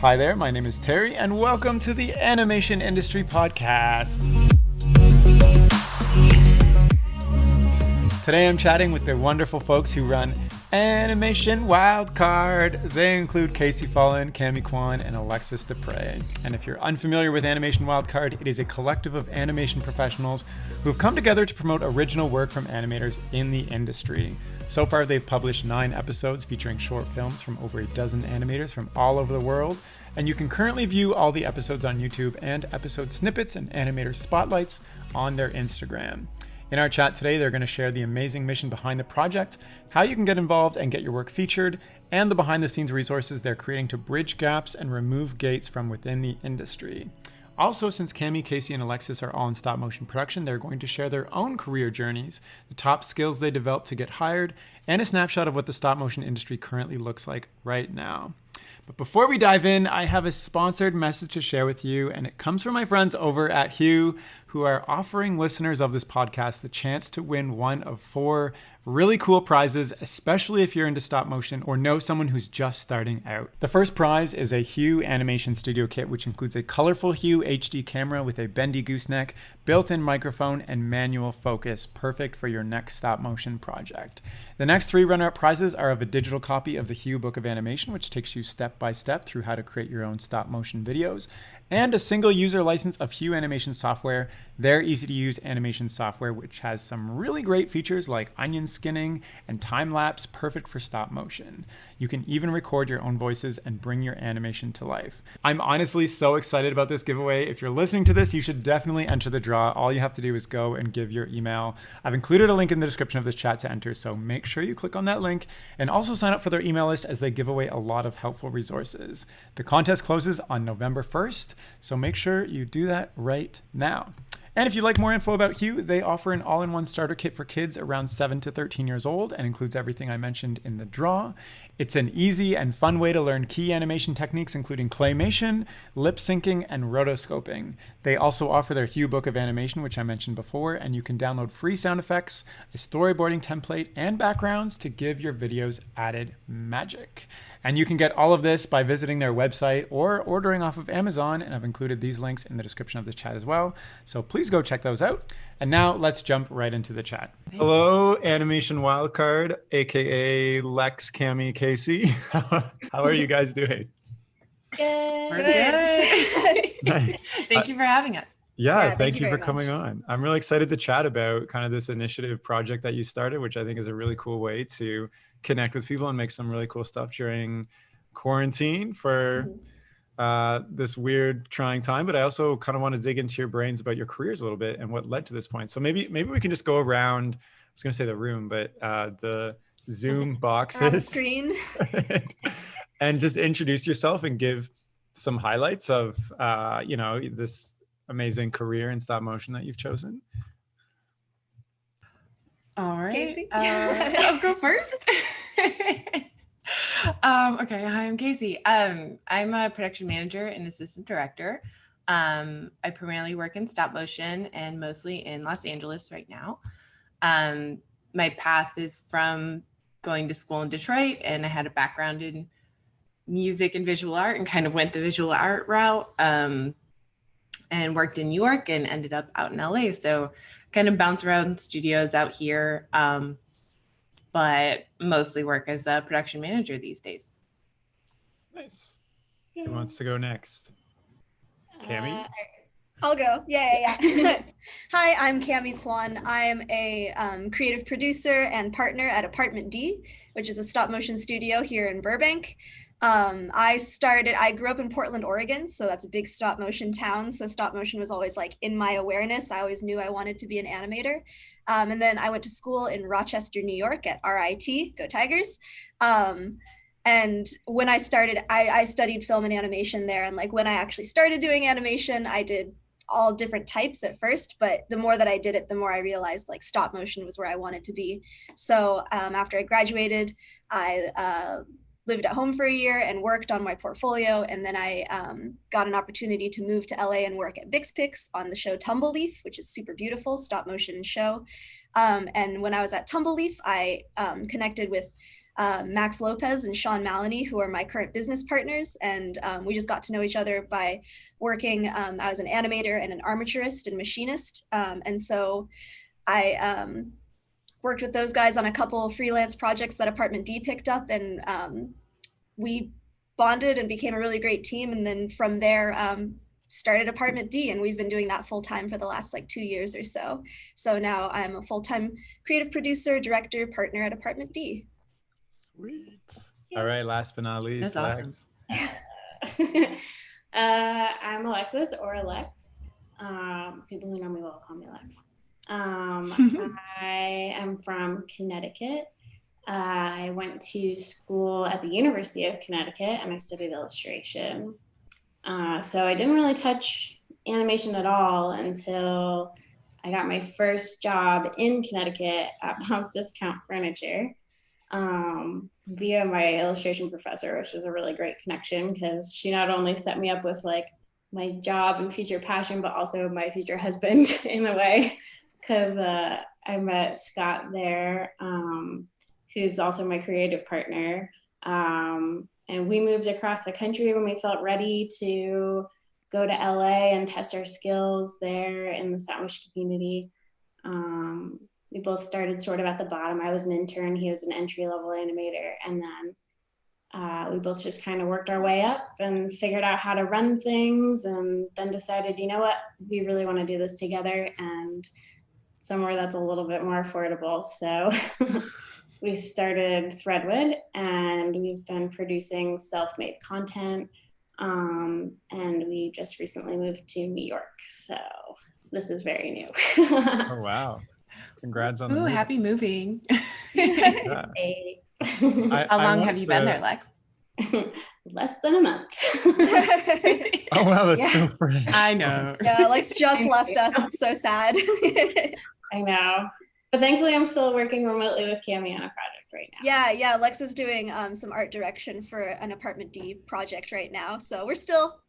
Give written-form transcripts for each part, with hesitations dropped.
Hi there, my name is Terry, and welcome to the Animation Industry Podcast. Today I'm chatting with the wonderful folks who run Animation Wildcard. They include Casey Follen, Cami Kwan, and Alexis Deprey. And if you're unfamiliar with Animation Wildcard, it is a collective of animation professionals who have come together to promote original work from animators in the industry. So far, they've published 9 episodes featuring short films from over a dozen animators from all over the world, and you can currently view all the episodes on YouTube and episode snippets and animator spotlights on their Instagram. In our chat today, they're going to share the amazing mission behind the project, how you can get involved and get your work featured, and the behind-the-scenes resources they're creating to bridge gaps and remove gates from within the industry. Also, since Cami, Casey, and Alexis are all in stop-motion production, they're going to share their own career journeys, the top skills they developed to get hired, and a snapshot of what the stop-motion industry currently looks like right now. But before we dive in, I have a sponsored message to share with you, and it comes from my friends over at HUE, who are offering listeners of this podcast the chance to win one of 4 really cool prizes, especially if you're into stop motion or know someone who's just starting out. The first prize is a HUE Animation Studio kit, which includes a colorful HUE HD camera with a bendy gooseneck, built-in microphone, and manual focus, perfect for your next stop motion project. The next 3 runner-up prizes are of a digital copy of the HUE Book of Animation, which takes you step by step through how to create your own stop motion videos, and a single user license of HUE Animation software, their easy-to-use animation software, which has some really great features like onion skinning and time-lapse, perfect for stop motion. You can even record your own voices and bring your animation to life. I'm honestly so excited about this giveaway. If you're listening to this, you should definitely enter the draw. All you have to do is go and give your email. I've included a link in the description of this chat to enter, so make sure you click on that link and also sign up for their email list as they give away a lot of helpful resources. The contest closes on November 1st, so make sure you do that right now. And if you'd like more info about HUE, they offer an all-in-one starter kit for kids around 7 to 13 years old and includes everything I mentioned in the draw. It's an easy and fun way to learn key animation techniques, including claymation, lip-syncing, and rotoscoping. They also offer their HUE Book of Animation, which I mentioned before, and you can download free sound effects, a storyboarding template, and backgrounds to give your videos added magic. And you can get all of this by visiting their website or ordering off of Amazon, and I've included these links in the description of this chat as well. So please go check those out. And now let's jump right into the chat. Hello, Animation Wildcard, aka Lex, Cami, Casey. How are you guys doing? Good. We're good. Nice. Thank you for having us. Yeah, thank you very for much. coming on. I'm really excited to chat about kind of this initiative project that you started, which I think is a really cool way to connect with people and make some really cool stuff during quarantine for this weird trying time. But I also kind of want to dig into your brains about your careers a little bit and what led to this point. So maybe we can just go around, I was going to say the room, but the Zoom boxes On the screen. and just introduce yourself and give some highlights of this amazing career in stop motion that you've chosen. All right. Casey? I'll go first. Okay. Hi, I'm Casey. I'm a production manager and assistant director. I primarily work in stop motion and mostly in Los Angeles right now. My path is from going to school in Detroit, and I had a background in music and visual art and kind of went the visual art route, and worked in New York and ended up out in LA. So kind of bounce around studios out here, but mostly work as a production manager these days. Nice. Who wants to go next? Cami? I'll go. Yeah. Hi, I'm Cami Kwan. I'm a creative producer and partner at Apartment D, which is a stop motion studio here in Burbank. I grew up in Portland, Oregon, so that's a big stop motion town. So stop motion was always like in my awareness. I always knew I wanted to be an animator. And then I went to school in Rochester, New York at RIT, go Tigers. And when I started, I studied film and animation there. And like when I actually started doing animation, I did all different types at first, but the more that I did it, the more I realized like stop motion was where I wanted to be. So after I graduated, I lived at home for a year and worked on my portfolio. And then I got an opportunity to move to LA and work at Bixpix on the show Tumbleleaf, which is super beautiful stop motion show. And when I was at Tumbleleaf, I connected with Max Lopez and Sean Maloney, who are my current business partners. And we just got to know each other by working as an animator and an armaturist and machinist. And so I worked with those guys on a couple of freelance projects that Apartment D picked up, and we bonded and became a really great team. And then from there, started Apartment D, and we've been doing that full time for the last like 2 years or so. So now I'm a full-time creative producer, director, partner at Apartment D. Sweet. All right, last but not least, That's Lex. awesome. I'm Alexis, or Lex. People who know me will call me Lex. I am from Connecticut. I went to school at the University of Connecticut, and I studied illustration. So I didn't really touch animation at all until I got my first job in Connecticut at Bob's Discount Furniture, via my illustration professor, which was a really great connection because she not only set me up with like my job and future passion, but also my future husband in a way, because I met Scott there, who's also my creative partner. And we moved across the country when we felt ready to go to LA and test our skills there in the stop motion community. We both started sort of at the bottom. I was an intern, he was an entry-level animator. And then we both just kind of worked our way up and figured out how to run things, and then decided, you know what, we really want to do this together, and somewhere that's a little bit more affordable. So we started Threadwood, and we've been producing self-made content. And we just recently moved to New York. So this is very new. Oh, wow. Congrats on the move. Happy moving. Yeah. How long have you been there, Lex? Less than a month. Oh, wow, that's so fresh. I know. Yeah, Lex just left us. It's so sad. I know. But thankfully, I'm still working remotely with Cami on a project right now. Yeah, Lex is doing some art direction for an Apartment D project right now. So we're still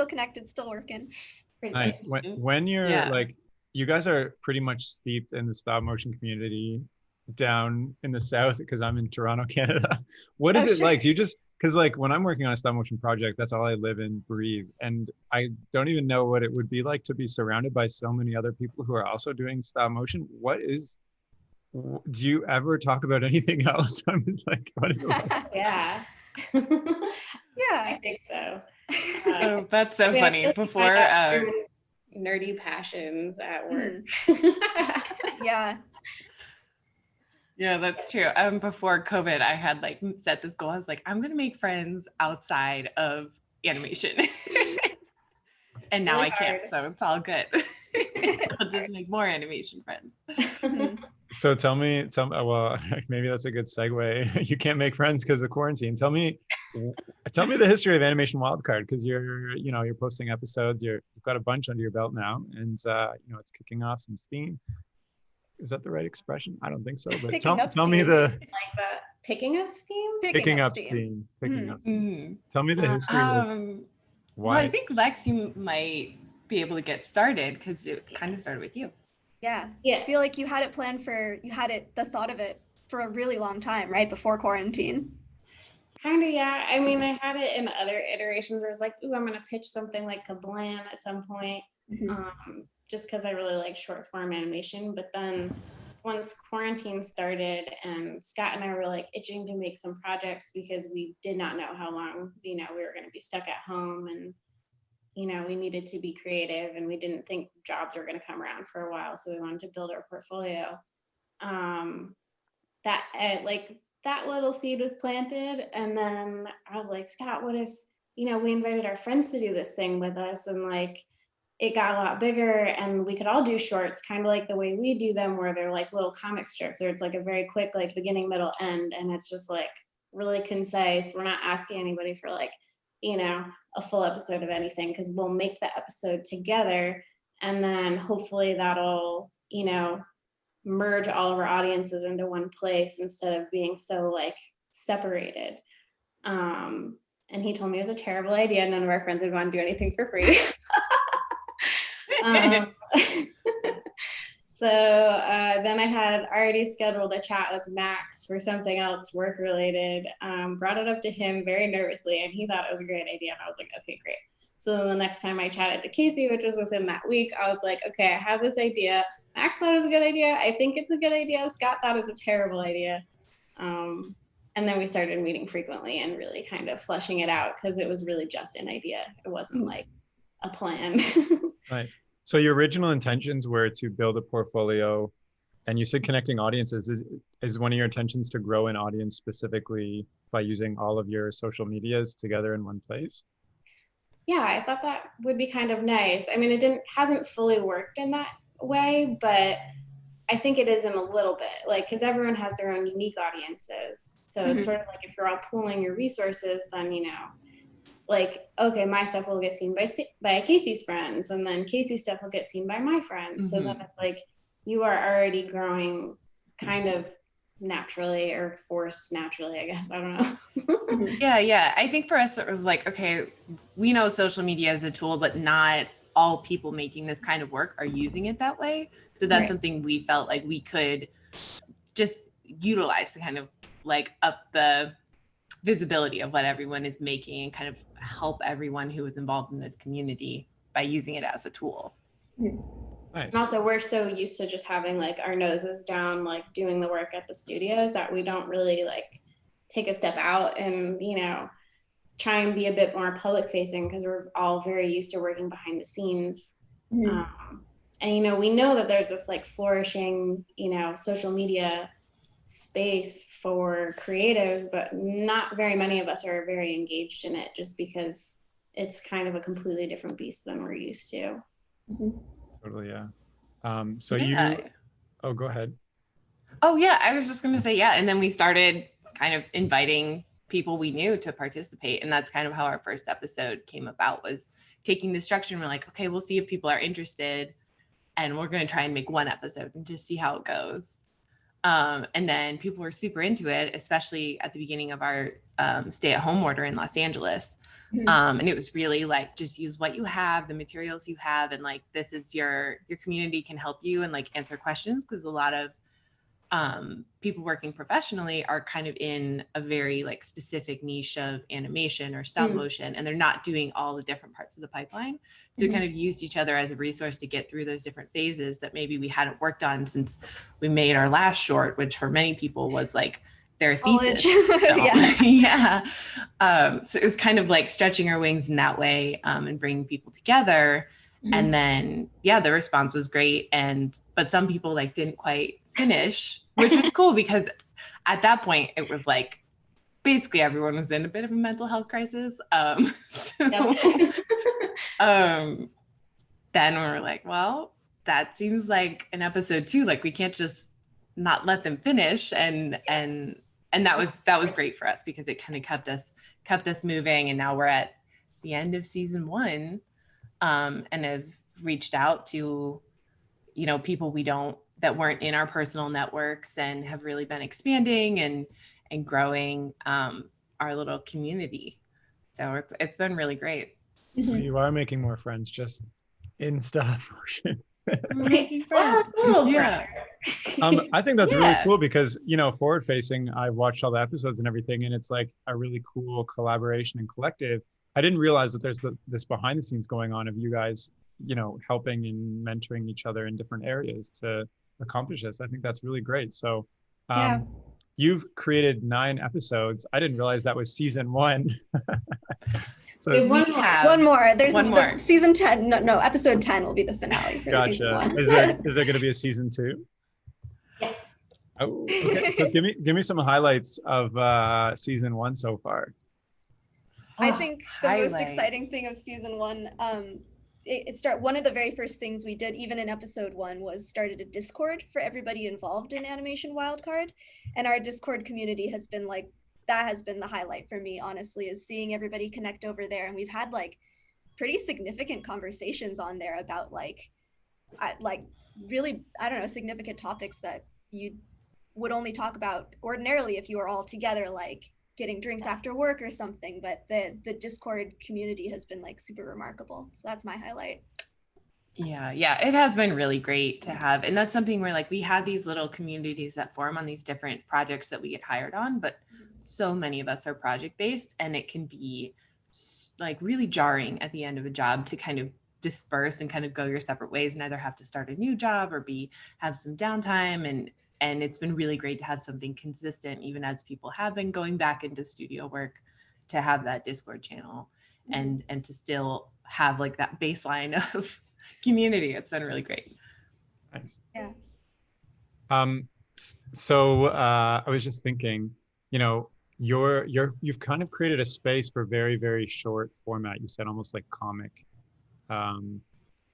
connected, still working. Pretty Nice. tight. When you're Yeah. like, you guys are pretty much steeped in the stop motion community down in the South, because I'm in Toronto, Canada. What is Oh, it sure. like? Do you just, because like when I'm working on a stop motion project, that's all I live and breathe. And I don't even know what it would be like to be surrounded by so many other people who are also doing stop motion. Do you ever talk about anything else? I mean, like, what is it like? Yeah. Yeah. I think so. Oh, that's so I mean, I funny. feel like Before, I got everyone's nerdy passions at work. Yeah. yeah, that's true. Before COVID, I had like set this goal. I was like, I'm gonna make friends outside of animation. And now Really I can't, hard. so it's all good. I'll just make more animation friends. So tell me, well, maybe that's a good segue. You can't make friends because of quarantine. Tell me the history of Animation Wildcard, because you're posting episodes, you've got a bunch under your belt now, and it's kicking off some steam. Is that the right expression? I don't think so, but Picking up tell me steam. the Like that. Picking up steam? picking up steam. Picking up steam. Tell me the history of Well, I why. think Lex, you might be able to get started because it kind of started with you. Yeah. Yeah. I feel like you had it planned the thought of it for a really long time, right? Before quarantine. Kind of, yeah. I mean, I had it in other iterations where I was like, ooh, I'm going to pitch something like Kablam at some point, just because I really like short form animation. But then once quarantine started, and Scott and I were like itching to make some projects because we did not know how long, we were going to be stuck at home, and we needed to be creative, and we didn't think jobs were going to come around for a while. So we wanted to build our portfolio. That little seed was planted. And then I was like, Scott, what if, we invited our friends to do this thing with us, and like, it got a lot bigger, and we could all do shorts, kind of like the way we do them, where they're like little comic strips, or it's like a very quick, like beginning, middle, end. And it's just like really concise. We're not asking anybody for like, a full episode of anything, because we'll make the episode together, and then hopefully that'll, merge all of our audiences into one place instead of being so like separated. And he told me it was a terrible idea. None of our friends would want to do anything for free. So then I had already scheduled a chat with Max for something else work related, brought it up to him very nervously, and he thought it was a great idea. And I was like, okay, great. So then the next time I chatted to Casey, which was within that week, I was like, okay, I have this idea. Max thought it was a good idea. I think it's a good idea. Scott thought it was a terrible idea. And then we started meeting frequently and really kind of fleshing it out, because it was really just an idea. It wasn't like a plan. Nice. So your original intentions were to build a portfolio, and you said connecting audiences. Is one of your intentions to grow an audience specifically by using all of your social medias together in one place? Yeah, I thought that would be kind of nice. I mean, hasn't fully worked in that way, but I think it is in a little bit, like, because everyone has their own unique audiences. So it's sort of like if you're all pooling your resources, then, you know, like, okay, my stuff will get seen by Casey's friends, and then Casey's stuff will get seen by my friends. So then it's like you are already growing kind of naturally, or forced naturally, I guess. I don't know. Yeah. I think for us, it was like, okay, we know social media is a tool, but not all people making this kind of work are using it that way. So that's something we felt like we could just utilize to kind of like up the visibility of what everyone is making and kind of help everyone who is involved in this community by using it as a tool. Nice. And also, we're so used to just having like our noses down, like doing the work at the studios, that we don't really like take a step out and, you know, try and be a bit more public facing, because we're all very used to working behind the scenes. And, you know, we know that there's this like flourishing, you know, social media space for creatives, but not very many of us are very engaged in it, just because it's kind of a completely different beast than we're used to. Totally, yeah. Oh, go ahead. Oh yeah, I was just gonna say, yeah. And then we started kind of inviting people we knew to participate. And that's kind of how our first episode came about, was taking the structure and we're like, okay, we'll see if people are interested. And we're gonna try and make one episode and just see how it goes. And then people were super into it, especially at the beginning of our stay-at-home order in Los Angeles. And it was really like, just use what you have, the materials you have, and like, this is your community can help you and like answer questions, because a lot of people working professionally are kind of in a very like specific niche of animation or stop motion, and they're not doing all the different parts of the pipeline. So we kind of used each other as a resource to get through those different phases that maybe we hadn't worked on since we made our last short, which for many people was like their thesis. So, so it was kind of like stretching our wings in that way, and bringing people together. And then, the response was great. But some people like didn't quite finish, which was cool, because at that point it was like basically everyone was in a bit of a mental health crisis. Then we were like, well, that seems like an episode 2. Like, we can't just not let them finish. And that was great for us, because it kind of kept us moving. And now we're at the end of season 1, and have reached out to, you know, people that weren't in our personal networks, and have really been expanding and growing our little community. So it's been really great. So you are making more friends just in stop motion. We're making friends. I think that's really cool, because, you know, forward facing, I watched all the episodes and everything, and it's like a really cool collaboration and collective. I didn't realize that there's this behind the scenes going on of you guys, you know, helping and mentoring each other in different areas to accomplish this. I think that's really great. So you've created 9 episodes. I didn't realize that was season 1. So one more. There's one more. Season 10. No, episode 10 will be the finale for season 1. Is there going to be a season 2? Yes. Oh, okay. So give me some highlights of season 1 so far. I think the most exciting thing of season 1, one of the very first things we did, even in episode 1, was started a Discord for everybody involved in Animation Wildcard. And our Discord community has been like, that has been the highlight for me, honestly, is seeing everybody connect over there. And we've had like pretty significant conversations on there about really, I don't know, significant topics that you would only talk about ordinarily if you were all together, like getting drinks after work or something. But the Discord community has been like super remarkable. So that's my highlight. Yeah, it has been really great to have. And that's something where like we have these little communities that form on these different projects that we get hired on, but so many of us are project based, and it can be like really jarring at the end of a job to kind of disperse and kind of go your separate ways and either have to start a new job or have some downtime. And it's been really great to have something consistent, even as people have been going back into studio work, to have that Discord channel and to still have like that baseline of community. It's been really great. Nice. Yeah. So I was just thinking, you know, you've kind of created a space for very, very short format. You said almost like comic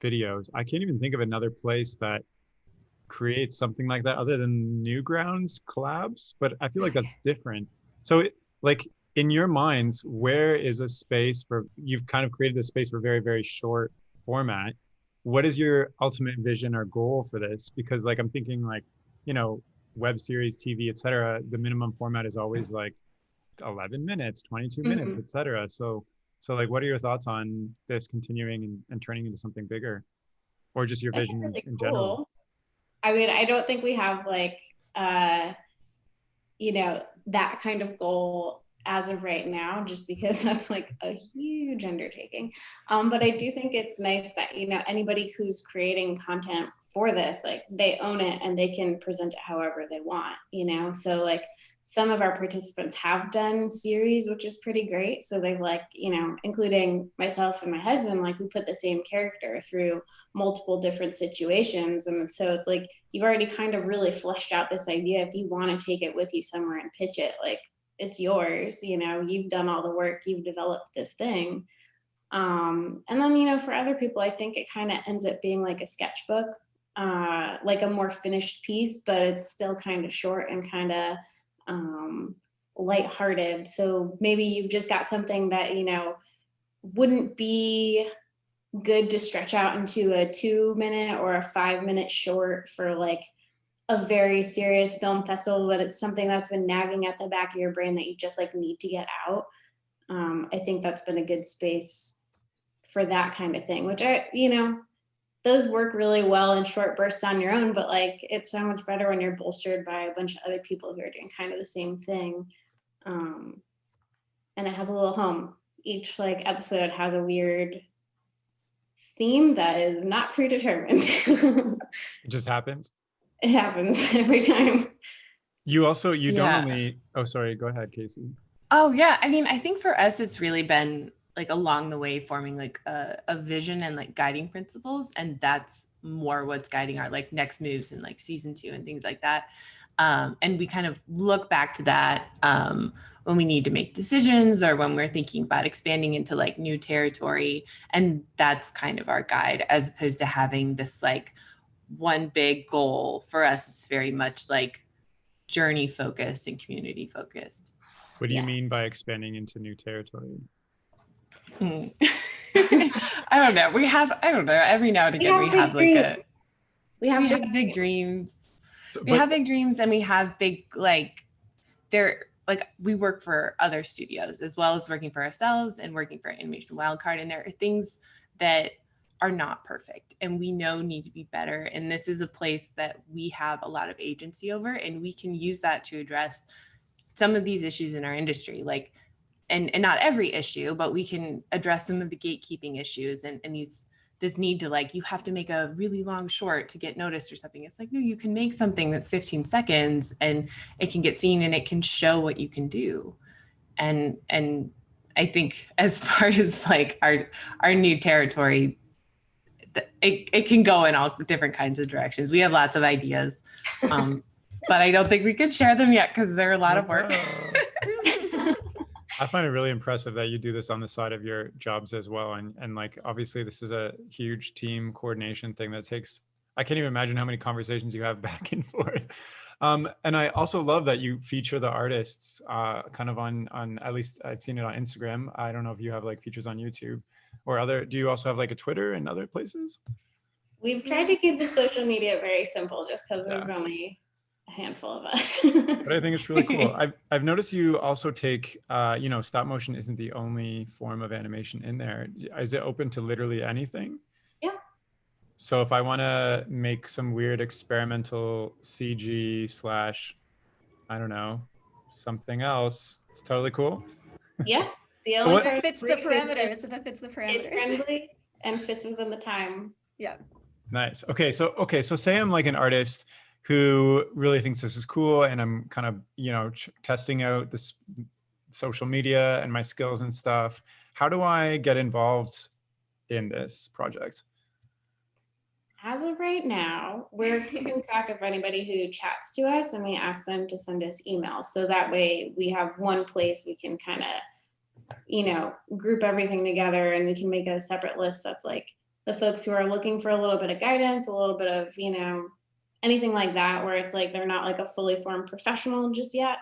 videos. I can't even think of another place that creates something like that other than Newgrounds collabs, but I feel like that's different. So like in your minds, where is a space for, you've kind of created a space for very, very short format. What is your ultimate vision or goal for this? Because like, I'm thinking like, you know, web series, TV, etc. The minimum format is always like 11 minutes, 22 minutes, etc. So like, what are your thoughts on this continuing and turning into something bigger, or just your vision really in cool. general? I mean, I don't think we have like, you know, that kind of goal as of right now, just because that's like a huge undertaking. But I do think it's nice that, you know, anybody who's creating content for this, like they own it and they can present it however they want, you know? So like some of our participants have done series, which is pretty great. So they've like, you know, including myself and my husband, like we put the same character through multiple different situations. And so it's like, you've already kind of really fleshed out this idea. If you want to take it with you somewhere and pitch it, like it's yours, you know, you've done all the work, you've developed this thing. And then, you know, for other people, I think it kind of ends up being like a sketchbook, like a more finished piece, but it's still kind of short and kind of lighthearted. So maybe you've just got something that, you know, wouldn't be good to stretch out into a 2-minute or a 5-minute short for like a very serious film festival, but it's something that's been nagging at the back of your brain that you just like need to get out. I think that's been a good space for that kind of thing, which you know, those work really well in short bursts on your own, but like it's so much better when you're bolstered by a bunch of other people who are doing kind of the same thing. And it has a little home. Each like episode has a weird theme that is not predetermined. It just happens. It happens every time. You also, you don't Yeah. only, oh, sorry, go ahead, Casey. Oh yeah, I mean, I think for us, it's really been like along the way forming like a vision and like guiding principles, and that's more what's guiding our like next moves in like season 2 and things like that. And we kind of look back to that when we need to make decisions or when we're thinking about expanding into like new territory, and that's kind of our guide, as opposed to having this like one big goal. For us, it's very much like journey focused and community focused. What do you Yeah. mean by expanding into new territory? I don't know. I don't know. Every now and again, we have like dreams. We have big dreams. So, We have big dreams, and we have big, like, we work for other studios as well as working for ourselves and working for Animation Wildcard. And there are things that are not perfect and we know need to be better. And this is a place that we have a lot of agency over, and we can use that to address some of these issues in our industry. Like, and not every issue, but we can address some of the gatekeeping issues and this need to like, you have to make a really long short to get noticed or something. It's like, no, you can make something that's 15 seconds and it can get seen and it can show what you can do. And I think as far as like our new territory, it can go in all different kinds of directions. We have lots of ideas, but I don't think we could share them yet because they're a lot of work. I find it really impressive that you do this on the side of your jobs as well. And like, obviously this is a huge team coordination thing that takes, I can't even imagine how many conversations you have back and forth. And I also love that you feature the artists kind of on, at least I've seen it on Instagram. I don't know if you have like features on YouTube or do you also have like a Twitter and other places? We've tried to keep the social media very simple just because there's only a handful of us. But I think it's really cool. I've noticed you also take, you know, stop motion isn't the only form of animation in there. Is it open to literally anything? Yeah. So if I want to make some weird experimental CG slash, I don't know, something else, it's totally cool. Yeah. The But only what- If part it fits the is just parameters, if it fits the kid parameters. friendly and fits within the time. Yeah. Nice. So say I'm like an artist who really thinks this is cool, and I'm kind of, testing out this social media and my skills and stuff. How do I get involved in this project? As of right now, we're keeping track of anybody who chats to us, and we ask them to send us emails. So that way we have one place we can kind of, group everything together, and we can make a separate list that's like the folks who are looking for a little bit of guidance, a little bit of, anything like that, where it's like they're not like a fully formed professional just yet.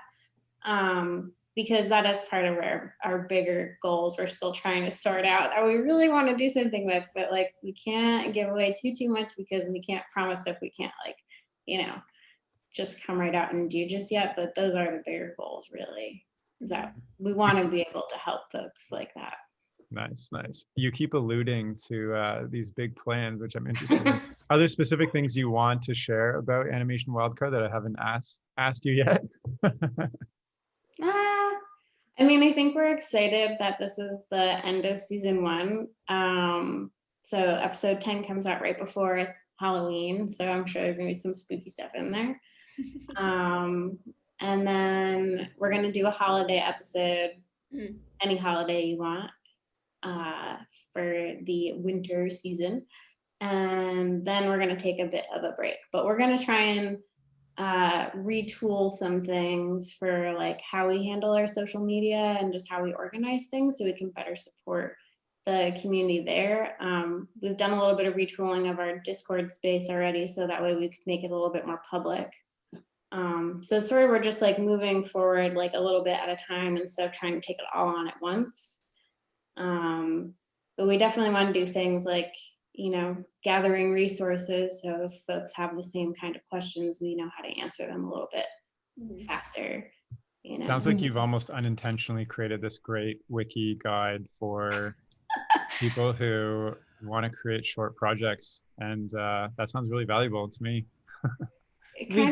Because that is part of our bigger goals we're still trying to sort out that we really want to do something with, but like we can't give away too much because we can't promise stuff we can't just come right out and do just yet. But those are the bigger goals, really, is that we want to be able to help folks like that. Nice. You keep alluding to these big plans, which I'm interested in. Are there specific things you want to share about Animation Wildcard that I haven't asked you yet? I think we're excited that this is the end of season 1. So episode 10 comes out right before Halloween. So I'm sure there's gonna be some spooky stuff in there. And then we're gonna do a holiday episode, any holiday you want, for the winter season. And then we're gonna take a bit of a break, but we're gonna try and retool some things for like how we handle our social media and just how we organize things so we can better support the community there. We've done a little bit of retooling of our Discord space already, so that way we could make it a little bit more public. So sort of we're just like moving forward like a little bit at a time instead of trying to take it all on at once. But we definitely want to do things like gathering resources. So if folks have the same kind of questions, we know how to answer them a little bit faster. Sounds like you've almost unintentionally created this great wiki guide for people who want to create short projects. And that sounds really valuable to me. We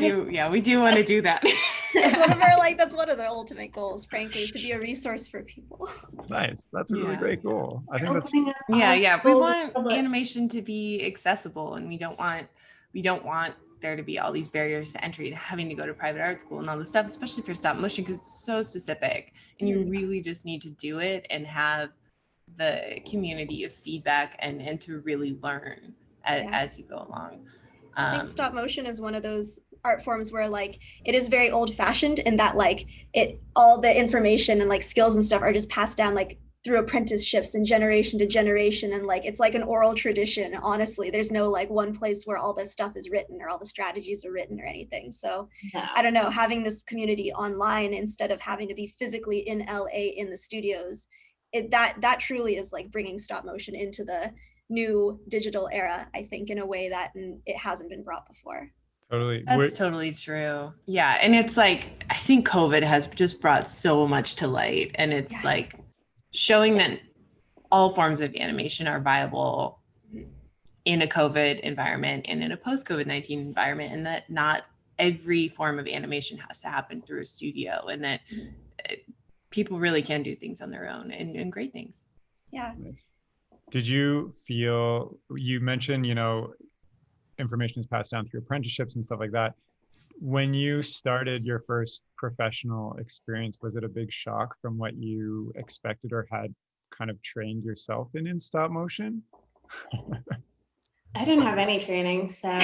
do want to do that. That's one of their ultimate goals, frankly, is to be a resource for people. Nice. That's a really great goal. I think that's we want animation to be accessible, and we don't want there to be all these barriers to entry and having to go to private art school and all this stuff, especially for stop motion, because it's so specific and you really just need to do it and have the community of feedback and to really learn as you go along. I think stop motion is one of those art forms where like it is very old fashioned in that like all the information and like skills and stuff are just passed down like through apprenticeships and generation to generation, and like it's like an oral tradition. Honestly, there's no like one place where all this stuff is written or all the strategies are written or anything. So I don't know, having this community online instead of having to be physically in LA in the studios, that truly is like bringing stop motion into the new digital era, I think, in a way that it hasn't been brought before. Totally. That's totally true. Yeah. And it's like, I think COVID has just brought so much to light, and it's like showing that all forms of animation are viable in a COVID environment and in a post-COVID-19 environment, and that not every form of animation has to happen through a studio, and that people really can do things on their own and great things. Yeah. Did you feel, you mentioned, information is passed down through apprenticeships and stuff like that. When you started your first professional experience, was it a big shock from what you expected or had kind of trained yourself in stop motion? I didn't have any training, so.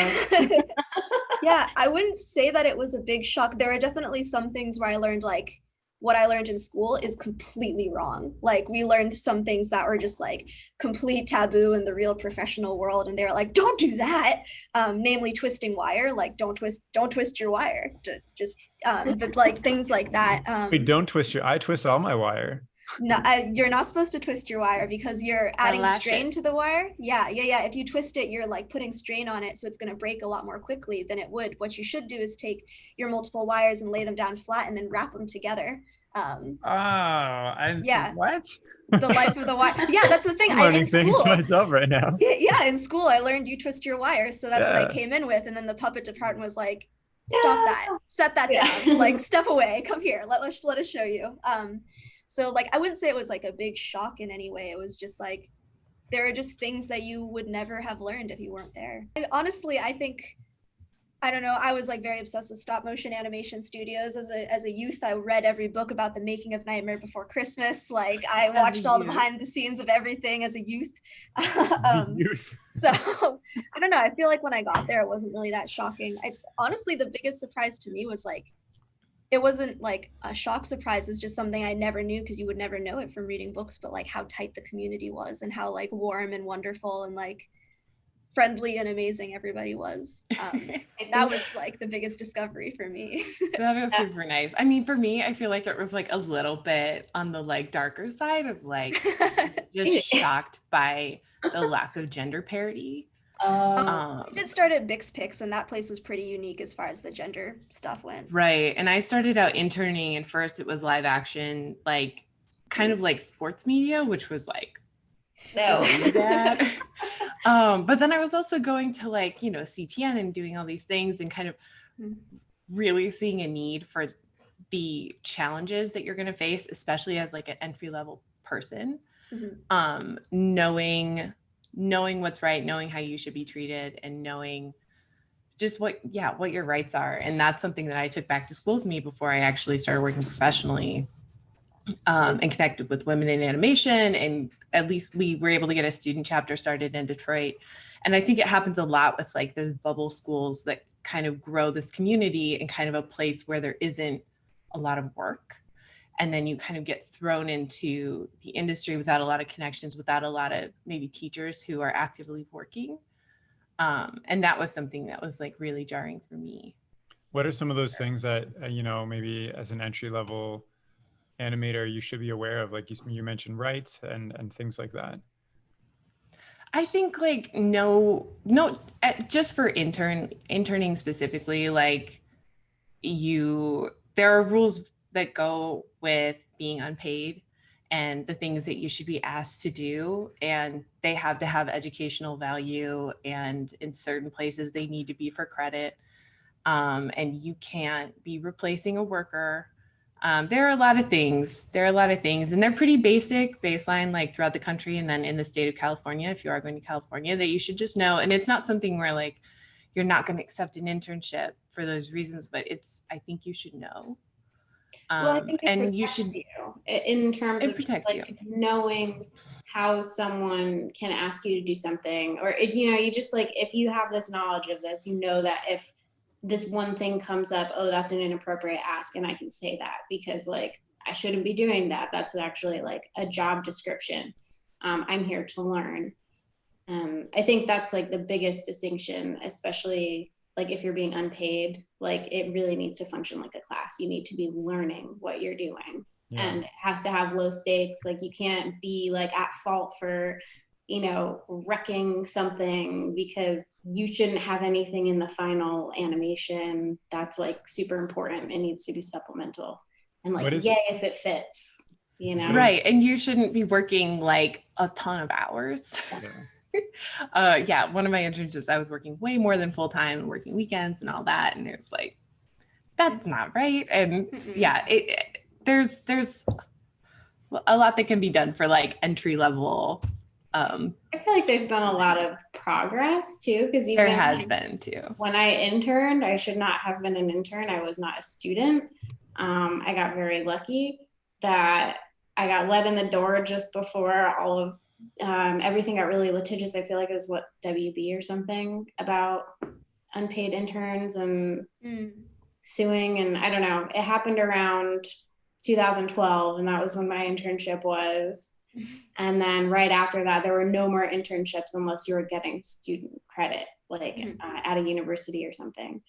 Yeah, I wouldn't say that it was a big shock. There are definitely some things where I learned like what I learned in school is completely wrong. Like we learned some things that were just like complete taboo in the real professional world. And they were like, don't do that. Namely twisting wire, like don't twist your wire. But like things like that. Wait, don't twist I twist all my wire. No, you're not supposed to twist your wire because you're adding strain to the wire. Yeah. If you twist it, you're like putting strain on it, so it's going to break a lot more quickly than it would. What you should do is take your multiple wires and lay them down flat and then wrap them together. Yeah, what? the life of the wire. Yeah, that's the thing. I'm In learning things school, myself right now. yeah, in school I learned you twist your wire, so that's what I Yeah. came in with, and then the puppet department was like, stop that, set that Yeah. down, like step away, come here, let us show you. So like I wouldn't say it was like a big shock in any way. It was just like there are just things that you would never have learned if you weren't there. And honestly, I think, I don't know, I was like very obsessed with stop motion animation studios as a youth. I read every book about the making of Nightmare Before Christmas. Like I watched all the behind the scenes of everything as a youth. Youth. So I don't know, I feel like when I got there it wasn't really that shocking. Honestly, the biggest surprise to me was like, it wasn't like a shock surprise, it's just something I never knew, because you would never know it from reading books, but like how tight the community was and how like warm and wonderful and like friendly and amazing everybody was. That was like the biggest discovery for me. That is super nice. I mean, for me, I feel like it was like a little bit on the like darker side of like just shocked by the lack of gender parity. I did start at BixPix, and that place was pretty unique as far as the gender stuff went. Right. And I started out interning, and first it was live action, like kind of like sports media, which was like, No. that. But then I was also going to like, you know, CTN and doing all these things and kind of really seeing a need for the challenges that you're going to face, especially as like an entry level person. Knowing what's right, knowing how you should be treated, and knowing just what your rights are. And that's something that I took back to school with me before I actually started working professionally, and connected with women in animation. And at least we were able to get a student chapter started in Detroit. And I think it happens a lot with like those bubble schools that kind of grow this community in kind of a place where there isn't a lot of work. And then you kind of get thrown into the industry without a lot of connections, without a lot of maybe teachers who are actively working. And that was something that was like really jarring for me. What are some of those things that, you know, maybe as an entry level animator, you should be aware of? Like you mentioned rights and things like that. I think like, just for interning specifically, like there are rules that go with being unpaid and the things that you should be asked to do, and they have to have educational value, and in certain places they need to be for credit, and you can't be replacing a worker. There are a lot of things, and they're pretty baseline, like throughout the country, and then in the state of California, if you are going to California, that you should just know. And it's not something where like you're not going to accept an internship for those reasons, but I think you should know. Well, I think and you should, in terms it of protects like you. knowing how someone can ask you to do something, or you know, you just like, if you have this knowledge of this, you know that if this one thing comes up, oh, that's an inappropriate ask, and I can say that because like I shouldn't be doing that. That's actually like a job description. I'm here to learn. I think that's like the biggest distinction, especially like if you're being unpaid, like it really needs to function like a class. You need to be learning what you're doing. Yeah. And it has to have low stakes. Like you can't be like at fault for, you know, wrecking something because you shouldn't have anything in the final animation that's like super important. It needs to be supplemental. And like, yay, if it fits, you know? Right. And you shouldn't be working like a ton of hours. Yeah. One of my internships, I was working way more than full time and working weekends and all that. And it's like, that's not right. And yeah, there's a lot that can be done for like entry level. I feel like there's been a lot of progress too, because there has been too. When I interned, I should not have been an intern. I was not a student. I got very lucky that I got let in the door just before all of everything got really litigious. I feel like it was what, WB or something about unpaid interns and suing, and I don't know. It happened around 2012, and that was when my internship was. And then right after that, there were no more internships unless you were getting student credit, like at a university or something.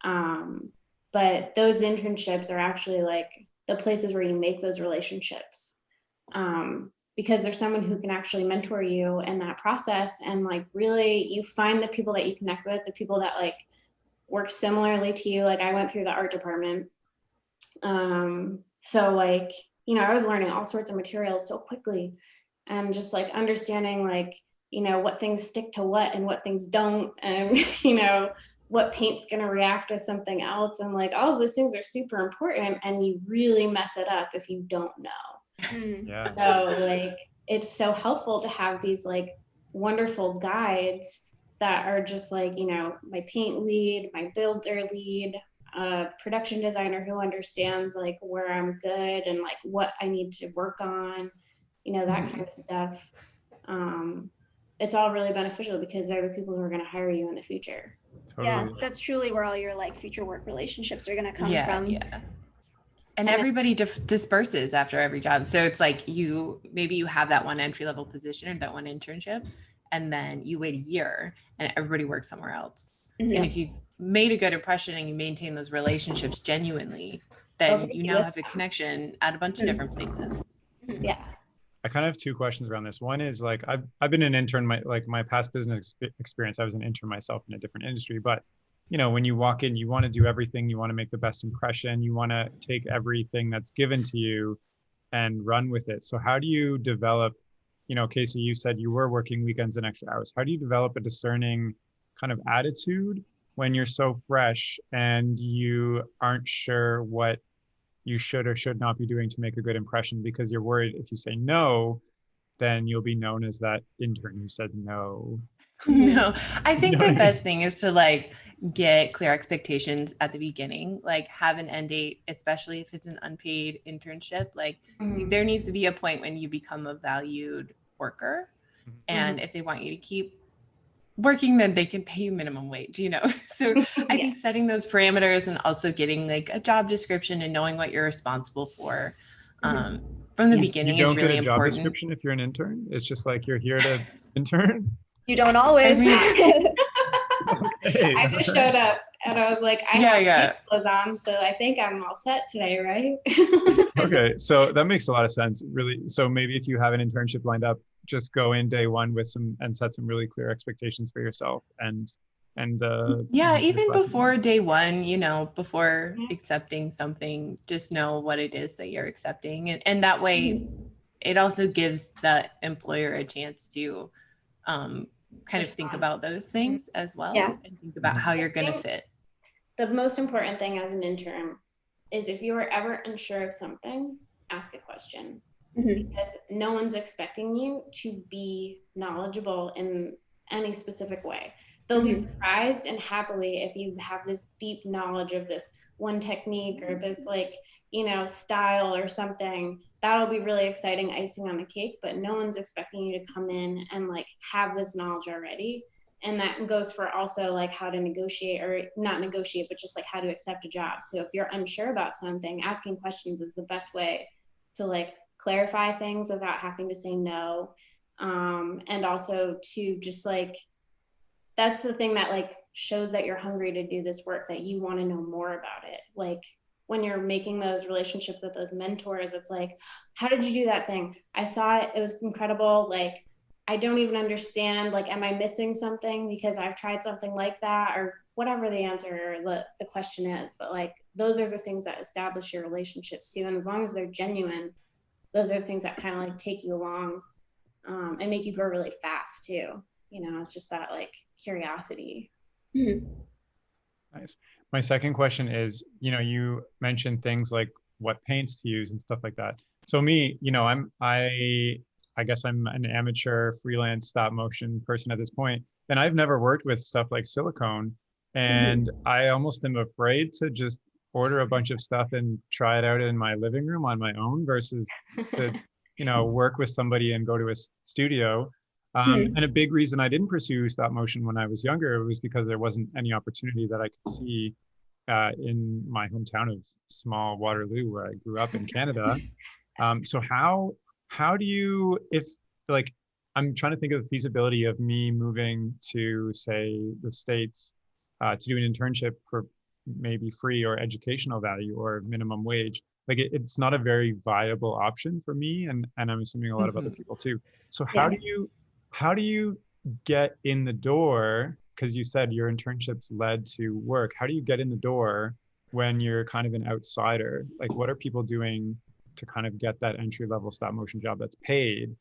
But those internships are actually like the places where you make those relationships, because there's someone who can actually mentor you in that process. And like really you find the people that you connect with, the people that like work similarly to you. Like I went through the art department So like, you know, I was learning all sorts of materials so quickly, and just like understanding like, you know, what things stick to what and what things don't, and you know, what paint's going to react with something else, and like all of those things are super important, and you really mess it up if you don't know. Yeah. So like it's so helpful to have these like wonderful guides that are just like, you know, my paint lead, my builder lead, production designer who understands like where I'm good and like what I need to work on, you know, that kind of stuff. It's all really beneficial because they're the people who are going to hire you in the future. Yeah, Totally. that's truly where all your like future work relationships are going to come from. Yeah. And everybody disperses after every job. So it's like maybe you have that one entry level position or that one internship, and then you wait a year and everybody works somewhere else. Mhm. And if you've made a good impression and you maintain those relationships genuinely, then you now have a connection at a bunch of different places. Yeah. I kind of have two questions around this. One is like I've been an intern, my past business experience. I was an intern myself in a different industry, but you know, when you walk in, you want to do everything. You want to make the best impression. You want to take everything that's given to you and run with it. So how do you develop, you know, Casey, you said you were working weekends and extra hours. How do you develop a discerning kind of attitude when you're so fresh and you aren't sure what you should or should not be doing to make a good impression, because you're worried if you say no, then you'll be known as that intern who said no. No, I think You know the what I mean? best thing is to like get clear expectations at the beginning, like have an end date, especially if it's an unpaid internship. Like there needs to be a point when you become a valued worker. And if they want you to keep working, then they can pay you minimum wage, you know? So I think setting those parameters and also getting like a job description and knowing what you're responsible for from the beginning You is don't really get a job important. description if you're an intern. It's just like you're here to intern. You don't always. Okay. I just showed up and I was like, I have clothes on, so I think I'm all set today, right? Okay, so that makes a lot of sense, really. So maybe if you have an internship lined up, just go in day one with some and set some really clear expectations for yourself and even before day one, you know, before accepting something, just know what it is that you're accepting, and that way it also gives the employer a chance to kind of think about those things as well and think about how you're going to fit. The most important thing as an intern is if you are ever unsure of something, ask a question. Because no one's expecting you to be knowledgeable in any specific way. They'll be surprised and happily if you have this deep knowledge of this one technique or this like, you know, style or something. That'll be really exciting icing on the cake, but no one's expecting you to come in and like have this knowledge already. And that goes for also like how to negotiate, or not negotiate, but just like how to accept a job. So if you're unsure about something, asking questions is the best way to like clarify things without having to say no. And also to just like, that's the thing that like shows that you're hungry to do this work, that you want to know more about it. Like when you're making those relationships with those mentors, it's like, how did you do that thing? I saw it, it was incredible. Like, I don't even understand, like, am I missing something because I've tried something like that, or whatever the answer or the question is. But like, those are the things that establish your relationships too. And as long as they're genuine, those are the things that kind of like take you along and make you grow really fast too. You know, it's just that like curiosity. Nice. My second question is, you know, you mentioned things like what paints to use and stuff like that. So me, you know, I guess I'm an amateur freelance stop motion person at this point, and I've never worked with stuff like silicone, and I almost am afraid to just order a bunch of stuff and try it out in my living room on my own versus to, you know, work with somebody and go to a studio. And a big reason I didn't pursue stop motion when I was younger was because there wasn't any opportunity that I could see in my hometown of small Waterloo, where I grew up in Canada. So how do you, if like, I'm trying to think of the feasibility of me moving to, say, the States to do an internship for maybe free or educational value or minimum wage. Like it's not a very viable option for me, and I'm assuming a lot of other people too. So how do you get in the door? Because you said your internships led to work. How do you get in the door when you're kind of an outsider? Like, what are people doing to kind of get that entry-level stop motion job that's paid.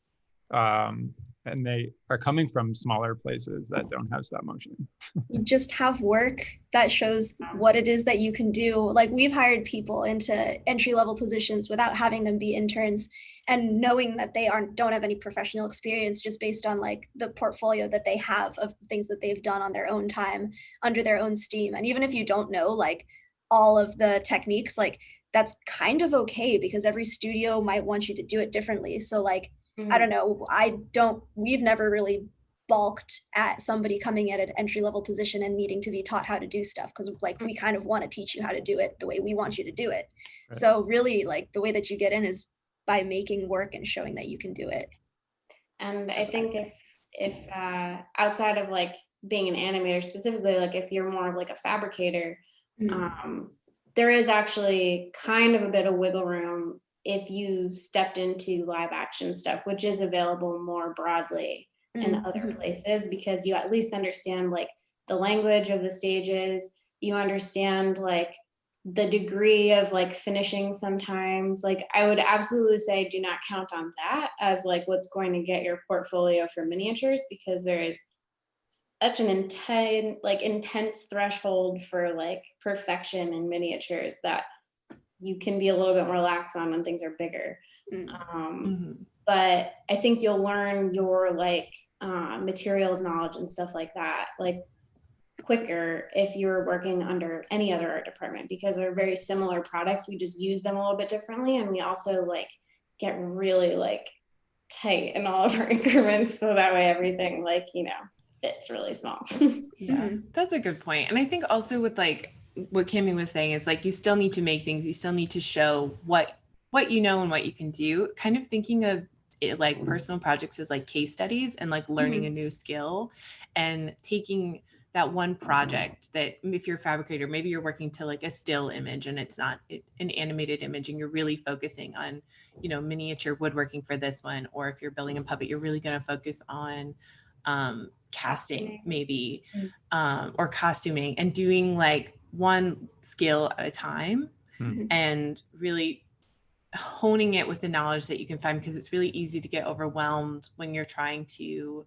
And they are coming from smaller places that don't have stop motion. You just have work that shows what it is that you can do. Like, we've hired people into entry-level positions without having them be interns, and knowing that they don't have any professional experience, just based on like the portfolio that they have of things that they've done on their own time under their own steam. And even if you don't know like all of the techniques, like that's kind of okay, because every studio might want you to do it differently. So like, I don't know, we've never really balked at somebody coming at an entry-level position and needing to be taught how to do stuff, because like we kind of want to teach you how to do it the way we want you to do it. Right. So really, like, the way that you get in is by making work and showing that you can do it. And I think if outside of like being an animator specifically, like if you're more of like a fabricator, there is actually kind of a bit of wiggle room if you stepped into live action stuff, which is available more broadly in other places, because you at least understand like the language of the stages, you understand like the degree of like finishing sometimes. Like, I would absolutely say do not count on that as like what's going to get your portfolio for miniatures, because there is such an intense threshold for like perfection in miniatures that you can be a little bit more lax on when things are bigger. But I think you'll learn your like materials knowledge and stuff like that like quicker if you're working under any other art department, because they're very similar products. We just use them a little bit differently, and we also like get really like tight in all of our increments, so that way everything like, you know, fits really small. Yeah, that's a good point. And I think also with like what Cami was saying, it's like you still need to make things, you still need to show what you know and what you can do. Kind of thinking of it like personal projects as like case studies and like learning a new skill, and taking that one project that, if you're a fabricator, maybe you're working to like a still image and it's not an animated image, and you're really focusing on, you know, miniature woodworking for this one. Or if you're building a puppet, you're really going to focus on casting maybe, or costuming, and doing like one skill at a time and really honing it with the knowledge that you can find, because it's really easy to get overwhelmed when you're trying to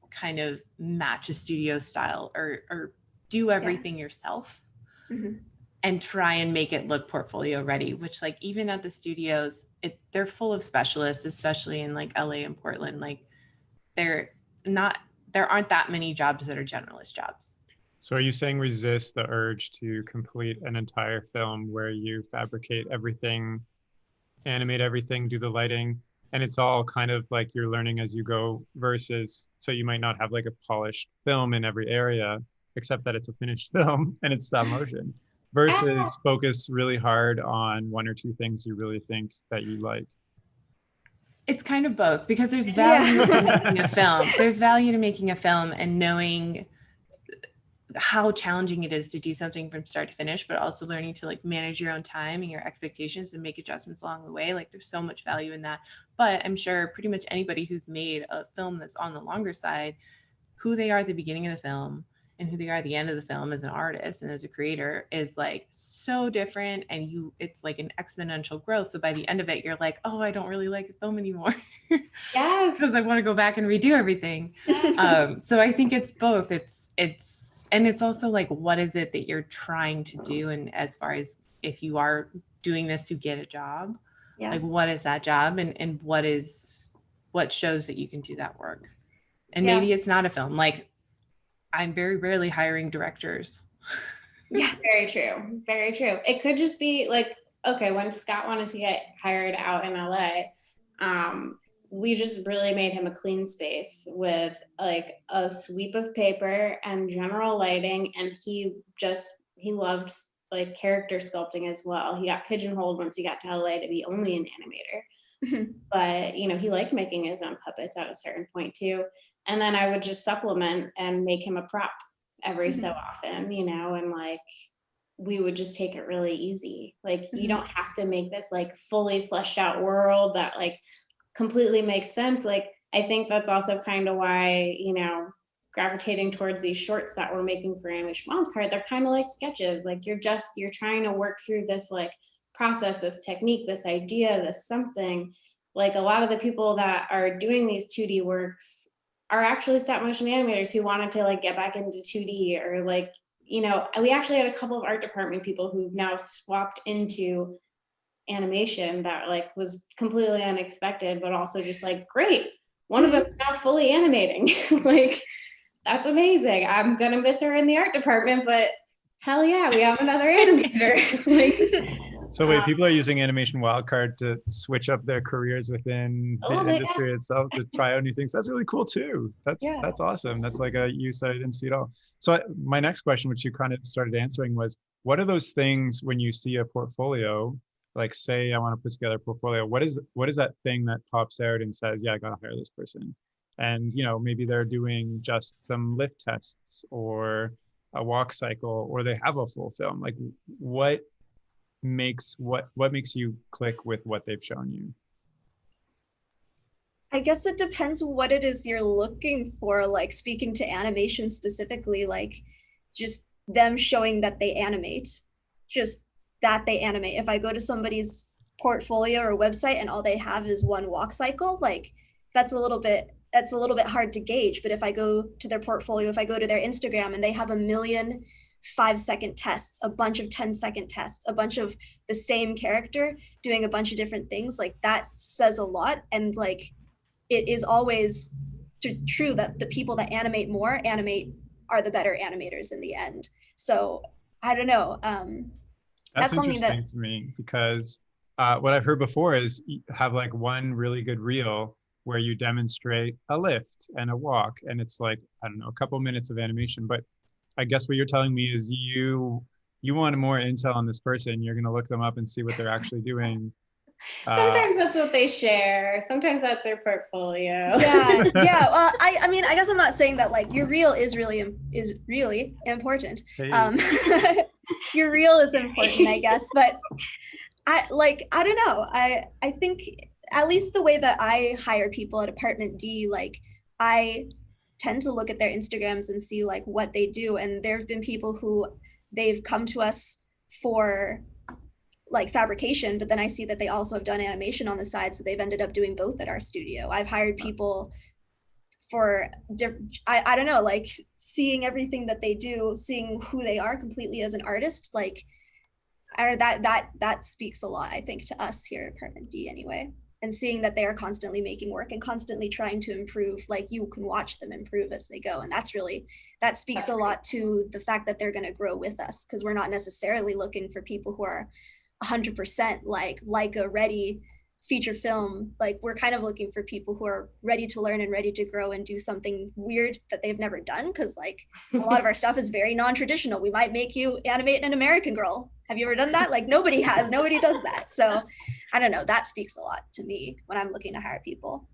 kind of match a studio style or do everything yourself and try and make it look portfolio ready, which like even at the studios, they're full of specialists, especially in like LA and Portland. Like there aren't that many jobs that are generalist jobs. So are you saying resist the urge to complete an entire film where you fabricate everything, animate everything, do the lighting, and it's all kind of like you're learning as you go, versus, so you might not have like a polished film in every area, except that it's a finished film and it's stop motion, versus focus really hard on one or two things you really think that you like? It's kind of both, because there's value to making a film. There's value to making a film and knowing how challenging it is to do something from start to finish, but also learning to like manage your own time and your expectations and make adjustments along the way. Like there's so much value in that. But I'm sure pretty much anybody who's made a film that's on the longer side, who they are at the beginning of the film and who they are at the end of the film as an artist and as a creator is like so different, and it's like an exponential growth. So by the end of it, you're like, oh, I don't really like the film anymore. Yes. Because I want to go back and redo everything. So I think it's both. And it's also like, what is it that you're trying to do? And as far as if you are doing this to get a job, like what is that job, and what shows that you can do that work? And maybe it's not a film. Like I'm very rarely hiring directors. Yeah, very true. Very true. It could just be like, okay, when Scott wanted to get hired out in LA, we just really made him a clean space with like a sweep of paper and general lighting. And he loved like character sculpting as well. He got pigeonholed once he got to LA to be only an animator. But, you know, he liked making his own puppets at a certain point too. And then I would just supplement and make him a prop every so often, you know, and like, we would just take it really easy. Like you don't have to make this like fully fleshed out world that like completely makes sense. Like I think that's also kind of why, you know, gravitating towards these shorts that we're making for Animation Wildcard, they're kind of like sketches. Like you're trying to work through this like process, this technique, this idea, this something. Like a lot of the people that are doing these 2D works are actually stop motion animators who wanted to like get back into 2D, or like, you know, we actually had a couple of art department people who've now swapped into animation that like was completely unexpected, but also just like, great, one of them is now fully animating. Like, that's amazing. I'm gonna miss her in the art department, but hell yeah, we have another animator. Like, So wait, people are using Animation Wildcard to switch up their careers within the industry itself to try out new things. That's really cool too. That's awesome. That's like a use that I didn't see at all. So my next question, which you kind of started answering, was what are those things when you see a portfolio, like say I want to put together a portfolio, what is that thing that pops out and says, yeah, I gotta hire this person? And you know, maybe they're doing just some lift tests or a walk cycle, or they have a full film. Like what makes you click with what they've shown you? I guess it depends what it is you're looking for. Like speaking to animation specifically, like just them showing that they animate, just that they animate. If I go to somebody's portfolio or website and all they have is one walk cycle, like that's a little bit hard to gauge. But if I go to their portfolio, if I go to their Instagram and they have a million 5-second tests, a bunch of 10-second tests, a bunch of the same character doing a bunch of different things, like that says a lot. And like it is always true that the people that animate more are the better animators in the end. So I don't know. That's something interesting to me, because what I've heard before is you have like one really good reel where you demonstrate a lift and a walk, and it's like, I don't know, a couple minutes of animation. But I guess what you're telling me is you want more intel on this person. You're going to look them up and see what they're actually doing. Sometimes that's what they share. Sometimes that's their portfolio. Yeah. Well, I mean, I guess I'm not saying that like your reel is really important. Hey. Your reel is important, I guess, but I don't know. I think at least the way that I hire people at Department D, like I tend to look at their Instagrams and see like what they do. And there have been people who they've come to us for like fabrication, but then I see that they also have done animation on the side. So they've ended up doing both at our studio. I've hired people for, I don't know, like seeing everything that they do, seeing who they are completely as an artist, like that speaks a lot, I think, to us here at Department D anyway. And seeing that they are constantly making work and constantly trying to improve, like you can watch them improve as they go. And that speaks a lot to the fact that they're going to grow with us, because we're not necessarily looking for people who are 100% like a ready feature film. Like we're kind of looking for people who are ready to learn and ready to grow and do something weird that they've never done. Because like a lot of our stuff is very non-traditional. We might make you animate an American Girl. Have you ever done that? Like nobody does that. So I don't know, that speaks a lot to me when I'm looking to hire people.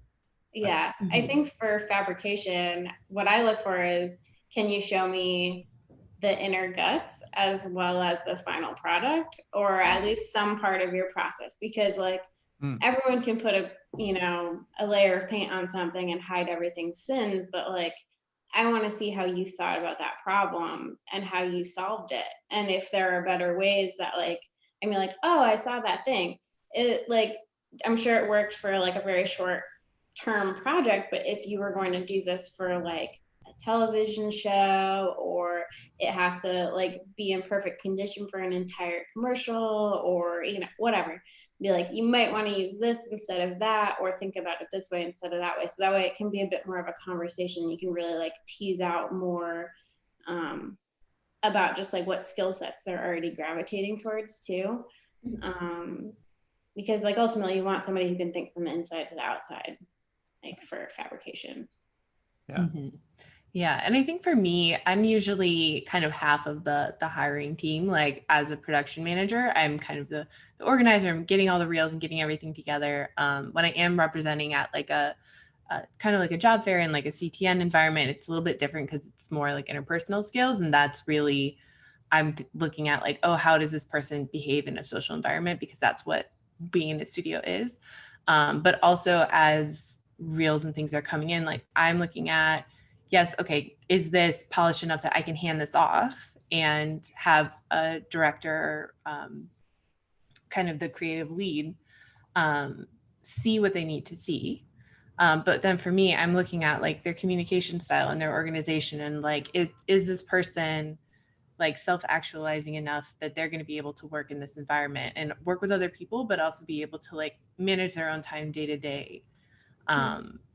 Yeah, I think for fabrication, what I look for is, can you show me the inner guts as well as the final product, or at least some part of your process? Because like everyone can put a layer of paint on something and hide everything's sins, but like I want to see how you thought about that problem and how you solved it, and if there are better ways that like, I mean, like, oh, I saw that thing, it like, I'm sure it worked for like a very short term project, but if you were going to do this for like a television show, or it has to like be in perfect condition for an entire commercial, or whatever, be like, you might want to use this instead of that, or think about it this way instead of that way. So that way it can be a bit more of a conversation. You can really like tease out more about just like what skill sets they're already gravitating towards too. Because like ultimately you want somebody who can think from the inside to the outside, like for fabrication. Yeah. Yeah, and I think for me, I'm usually kind of half of the hiring team. Like as a production manager, I'm kind of the organizer. I'm getting all the reels and getting everything together. When I am representing at like a kind of like a job fair and like a CTN environment, it's a little bit different because it's more like interpersonal skills, and that's really, I'm looking at like, oh, how does this person behave in a social environment? Because that's what being in a studio is. But also as reels and things are coming in, like I'm looking at, yes, okay, is this polished enough that I can hand this off and have a director kind of the creative lead, see what they need to see. But then for me, I'm looking at like their communication style and their organization, and like, is this person like self-actualizing enough that they're going to be able to work in this environment and work with other people, but also be able to like manage their own time day to day.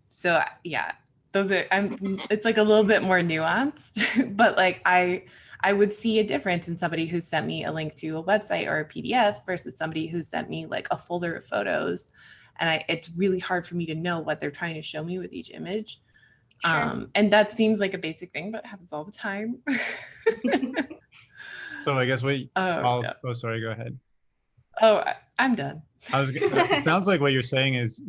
So yeah, it's like a little bit more nuanced, but like I would see a difference in somebody who sent me a link to a website or a PDF versus somebody who sent me like a folder of photos. And it's really hard for me to know what they're trying to show me with each image. Sure. And that seems like a basic thing, but it happens all the time. So I guess yeah. oh, sorry, go ahead. Oh, I'm done. It sounds like what you're saying is,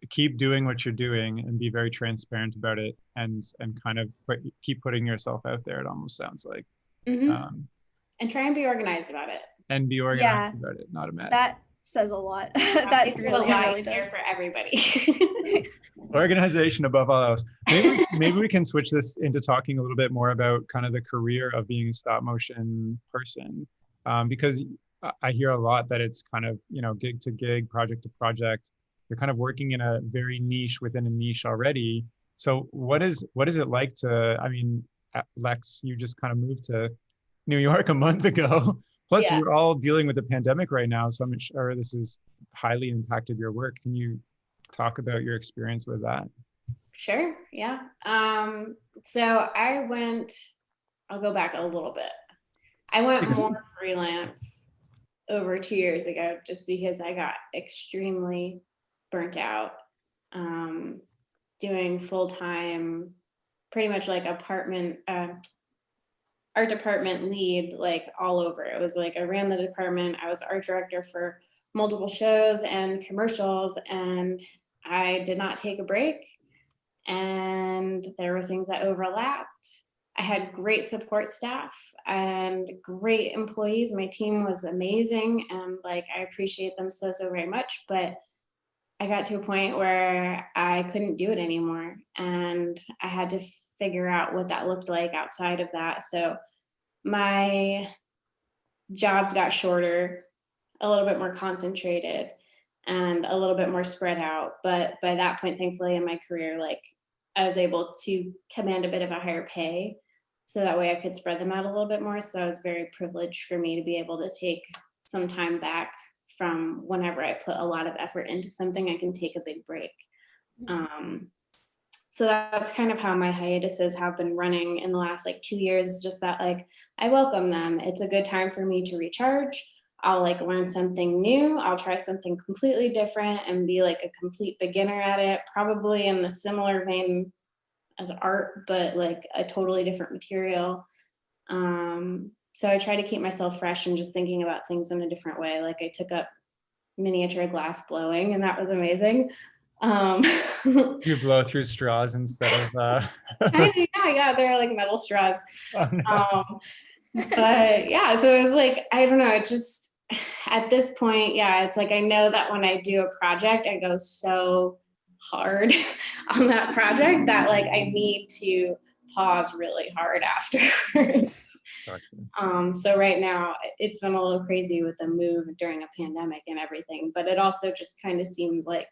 keep doing what you're doing and be very transparent about it, and kind of keep putting yourself out there. It almost sounds like, and try and be organized about it. And be organized about it, not a mess. That says a lot. That really does for everybody. Organization above all else. Maybe we can switch this into talking a little bit more about kind of the career of being a stop motion person, because I hear a lot that it's kind of, gig to gig, project to project. You're kind of working in a very niche within a niche already. So what is it like to, I mean, Lex, you just kind of moved to New York a month ago. Plus, we're all dealing with the pandemic right now. So I'm sure this has highly impacted your work. Can you talk about your experience with that? Sure. Yeah. So I'll go back a little bit. I went more freelance over 2 years ago, just because I got extremely burnt out, doing full-time, pretty much like art department lead, like all over. It was like I ran the department. I was art director for multiple shows and commercials, and I did not take a break. And there were things that overlapped. I had great support staff and great employees. My team was amazing, and like I appreciate them so very much. But I got to a point where I couldn't do it anymore, and I had to figure out what that looked like outside of that. So my jobs got shorter, a little bit more concentrated, and a little bit more spread out. But by that point, thankfully in my career, like I was able to command a bit of a higher pay, so that way I could spread them out a little bit more. So that was very privileged for me to be able to take some time back from whenever I put a lot of effort into something. I can take a big break. So that's kind of how my hiatuses have been running in the last like 2 years, just that like I welcome them. It's a good time for me to recharge. I'll like learn something new. I'll try something completely different and be like a complete beginner at it, probably in the similar vein as art, but like a totally different material. So I try to keep myself fresh and just thinking about things in a different way. Like I took up miniature glass blowing, and that was amazing. You blow through straws instead of yeah, they're like metal straws. Oh, no. But yeah, so it was like, I don't know, it's just at this point, it's like I know that when I do a project, I go so hard on that project that like I need to pause really hard afterwards. Gotcha. So right now it's been a little crazy with the move during a pandemic and everything, but it also just kind of seemed like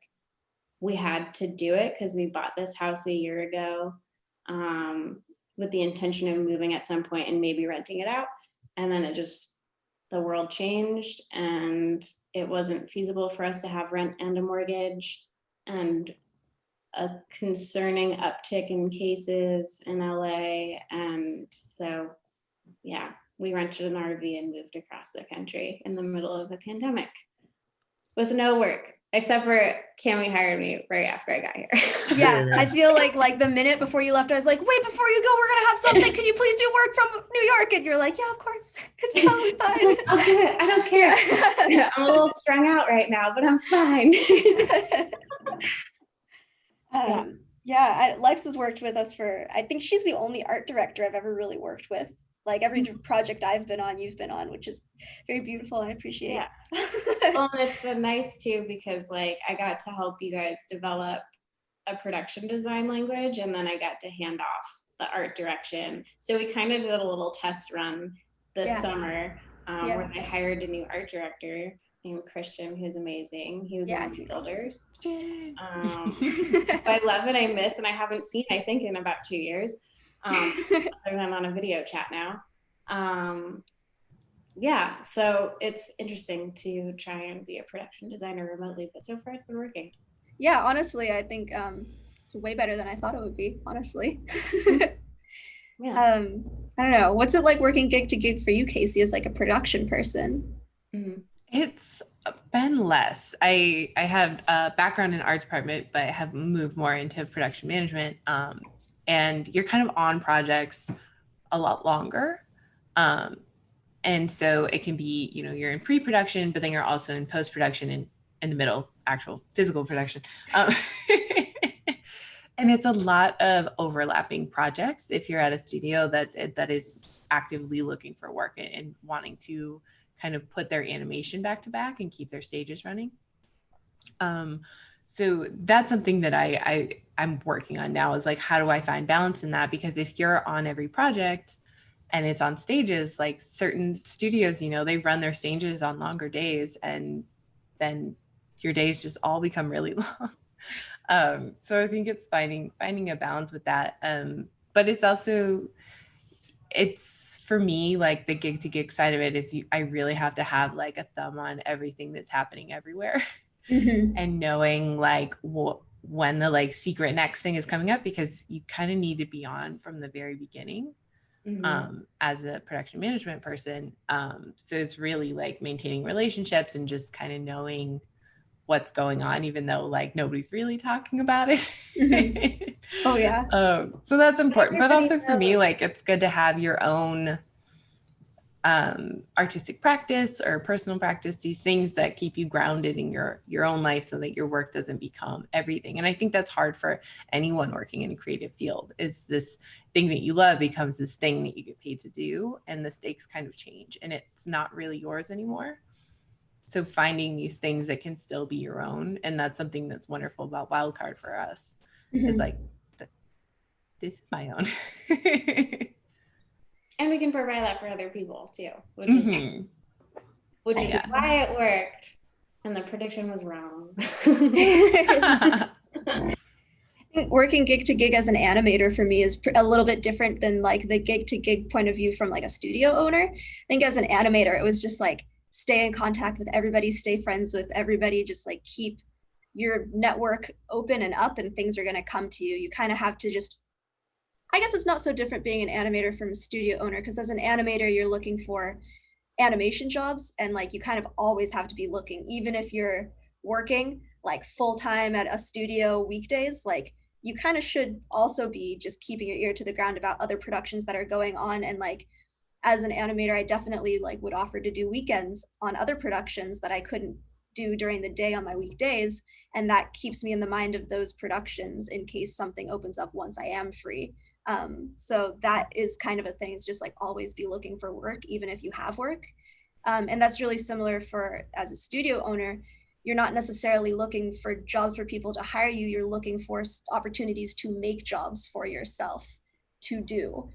we had to do it because we bought this house a year ago with the intention of moving at some point and maybe renting it out. And then the world changed and it wasn't feasible for us to have rent and a mortgage, and a concerning uptick in cases in LA. And so, we rented an RV and moved across the country in the middle of a pandemic with no work. Except for Cami hired me right after I got here. Yeah, I feel like the minute before you left, I was like, wait, before you go, we're gonna have something. Can you please do work from New York? And you're like, yeah, of course. It's totally fine. I'll do it. I don't care. Yeah, I'm a little strung out right now, but I'm fine. Lex has worked with us I think she's the only art director I've ever really worked with. Like every project I've been on, you've been on, which is very beautiful. I appreciate it. Well, it's been nice too, because like I got to help you guys develop a production design language, and then I got to hand off the art direction. So we kind of did a little test run this summer where I hired a new art director. named Christian, who's amazing. He was Yeah, one of the he builders. Yay. I love and I miss, and I haven't seen, I think, in about 2 years, other than on a video chat now. Yeah, so it's interesting to try and be a production designer remotely, but so far it's been working. Yeah, honestly, I think it's way better than I thought it would be, honestly. Yeah. I don't know. What's it like working gig to gig for you, Casey, as like a production person? It's been less. I have a background in arts department, but have moved more into production management. And you're kind of on projects a lot longer. And so it can be, you know, you're in pre-production, but then you're also in post-production and in the middle, actual physical production. And it's a lot of overlapping projects if you're at a studio that is actively looking for work and wanting to kind of put their animation back to back and keep their stages running. So that's something that I'm working on now, is like, how do I find balance in that? Because if you're on every project and it's on stages, like certain studios, you know, they run their stages on longer days, and then your days just all become really long. So I think it's finding a balance with that. But it's also, it's for me, like the gig to gig side of it is I really have to have like a thumb on everything that's happening everywhere. And knowing like when the like secret next thing is coming up, because you kind of need to be on from the very beginning. As a production management person. So it's really like maintaining relationships and just kind of knowing what's going on, even though like nobody's really talking about it. Oh yeah. So that's important. But also for me, like it's good to have your own artistic practice or personal practice, these things that keep you grounded in your own life so that your work doesn't become everything. And I think that's hard for anyone working in a creative field, is this thing that you love becomes this thing that you get paid to do, and the stakes kind of change and it's not really yours anymore. So finding these things that can still be your own, and that's something that's wonderful about Wildcard for us, is like, this is my own. And we can provide that for other people too, which is why it worked and the prediction was wrong. Working gig to gig as an animator for me is a little bit different than like the gig to gig point of view from like a studio owner. I think as an animator, it was just like stay in contact with everybody, stay friends with everybody, just like keep your network open and up, and things are going to come to you. You kind of have to just, I guess it's not so different being an animator from a studio owner, because as an animator, you're looking for animation jobs, and like you kind of always have to be looking, even if you're working like full-time at a studio weekdays, like you kind of should also be just keeping your ear to the ground about other productions that are going on. And like as an animator, I definitely like would offer to do weekends on other productions that I couldn't do during the day on my weekdays, and that keeps me in the mind of those productions in case something opens up once I am free. So that is kind of a thing, is just like always be looking for work, even if you have work. And that's really similar for as a studio owner. You're not necessarily looking for jobs for people to hire you. You're looking for opportunities to make jobs for yourself to do.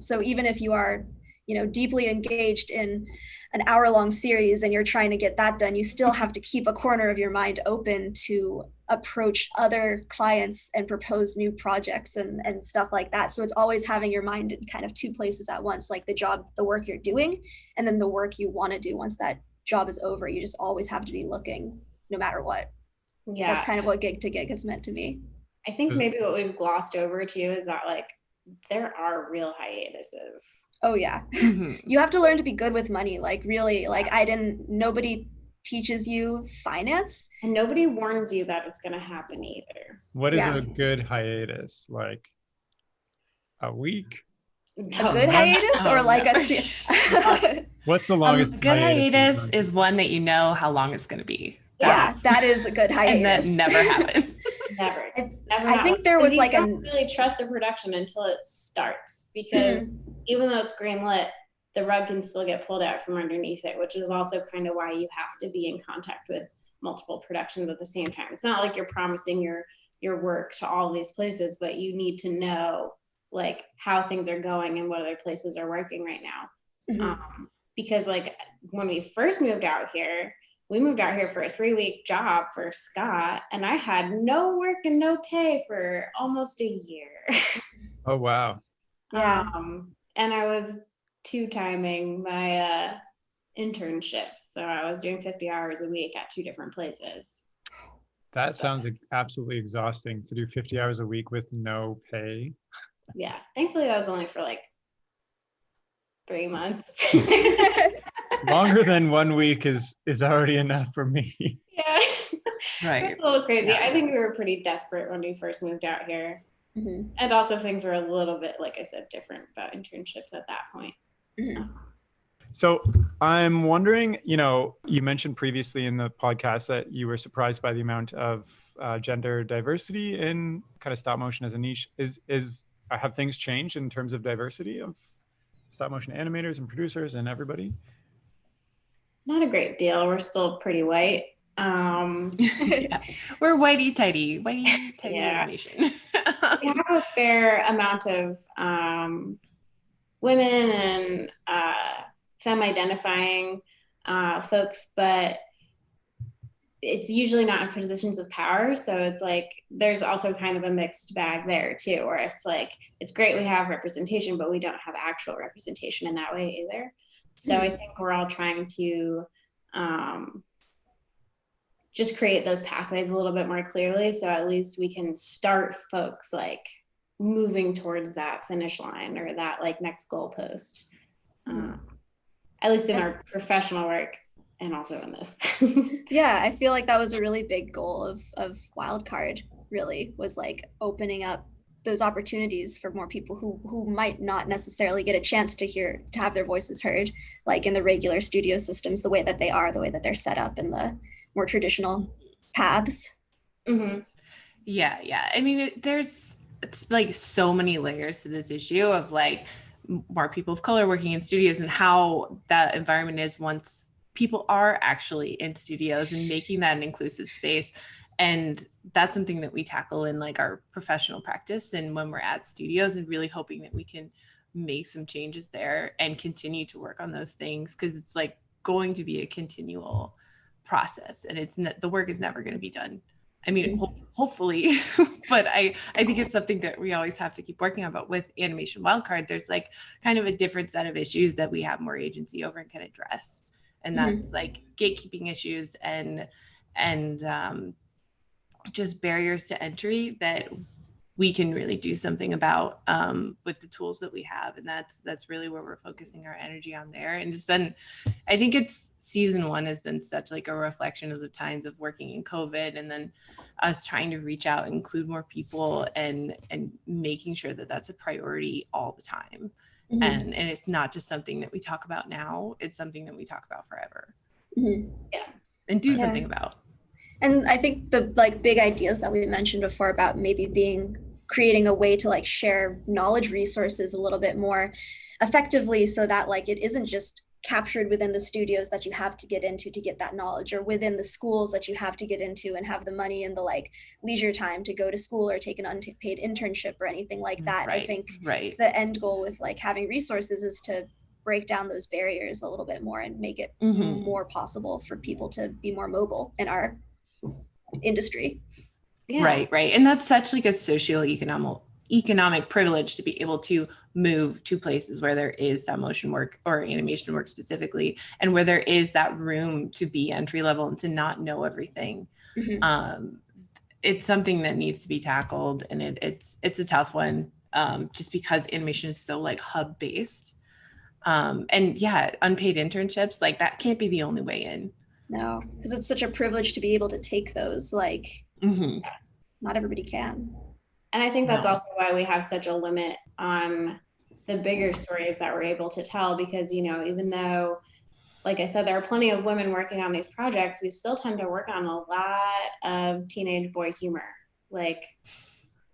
So even if you are, you know, deeply engaged in an hour-long series and you're trying to get that done, you still have to keep a corner of your mind open to approach other clients and propose new projects and stuff like that. So it's always having your mind in kind of two places at once, like the work you're doing, and then the work you want to do once that job is over. You just always have to be looking no matter what. Yeah. That's kind of what gig to gig has meant to me. I think maybe what we've glossed over too is that like there are real hiatuses. Oh yeah. You have to learn to be good with money. Like really, like nobody teaches you finance. And nobody warns you that it's going to happen either. What is a good hiatus? Like a week? A good hiatus or like a... What's the longest? A good hiatus is one that you know how long it's going to be. That is a good hiatus. And that never happens. Never. I think there was like you don't really trust a production until it starts, because even though it's green lit, the rug can still get pulled out from underneath it, which is also kind of why you have to be in contact with multiple productions at the same time. It's not like you're promising your work to all these places, but you need to know like how things are going and what other places are working right now. because like when we first moved out here, we moved out here for a 3-week job for Scott, and I had no work and no pay for almost a year. Oh, wow. Yeah. And I was two-timing my internships. So I was doing 50 hours a week at 2 different places. That sounds absolutely exhausting to do 50 hours a week with no pay. Yeah. Thankfully, that was only for like 3 months. Longer than 1 week is already enough for me. Yeah. Right. It's a little crazy. Yeah. I think we were pretty desperate when we first moved out here. Mhm. And also things were a little bit, like I said, different about internships at that point. Mhm. So I'm wondering, you mentioned previously in the podcast that you were surprised by the amount of gender diversity in kind of stop motion as a niche. Have things changed in terms of diversity of stop motion animators and producers and everybody? Not a great deal. We're still pretty white. Yeah. We're whitey tighty Yeah. animation. We have a fair amount of women and femme-identifying folks, but it's usually not in positions of power. So it's like there's also kind of a mixed bag there too, where it's like it's great we have representation, but we don't have actual representation in that way either. So I think we're all trying to just create those pathways a little bit more clearly, so at least we can start folks like moving towards that finish line or that like next goalpost, at least in our professional work and also in this. Yeah, I feel like that was a really big goal of Wildcard, really, was like opening up those opportunities for more people who might not necessarily get a chance to have their voices heard, like in the regular studio systems, the way that they're set up in the more traditional paths. Mm-hmm. Yeah. I mean, it's like so many layers to this issue of like more people of color working in studios and how that environment is once people are actually in studios and making that an inclusive space. And that's something that we tackle in like our professional practice and when we're at studios, and really hoping that we can make some changes there and continue to work on those things, because it's like going to be a continual process, and the work is never going to be done. I mean, hopefully, but I think it's something that we always have to keep working on. But with Animation Wildcard, there's like kind of a different set of issues that we have more agency over and can address. And that's like gatekeeping issues and just barriers to entry that we can really do something about with the tools that we have. And that's really where we're focusing our energy on there. And it's been, I think it's season 1 has been such like a reflection of the times of working in COVID, and then us trying to reach out, include more people, and making sure that that's a priority all the time. And it's not just something that we talk about now, it's something that we talk about forever. Yeah. And do something about. And I think the like big ideas that we mentioned before about maybe creating a way to like share knowledge resources a little bit more effectively, so that like it isn't just captured within the studios that you have to get into to get that knowledge, or within the schools that you have to get into and have the money and the like leisure time to go to school or take an unpaid internship or anything like that. Right, I think right. the end goal with like having resources is to break down those barriers a little bit more and make it more possible for people to be more mobile in our industry. Yeah. Right. And that's such like a socio-economic privilege to be able to move to places where there is stop motion work or animation work specifically, and where there is that room to be entry level and to not know everything. It's something that needs to be tackled, and it's a tough one, just because animation is so like hub based. And yeah, unpaid internships, like that can't be the only way in. No, because it's such a privilege to be able to take those, like not everybody can. And I think that's also why we have such a limit on the bigger stories that we're able to tell, because, you know, even though, like I said, there are plenty of women working on these projects, we still tend to work on a lot of teenage boy humor. Like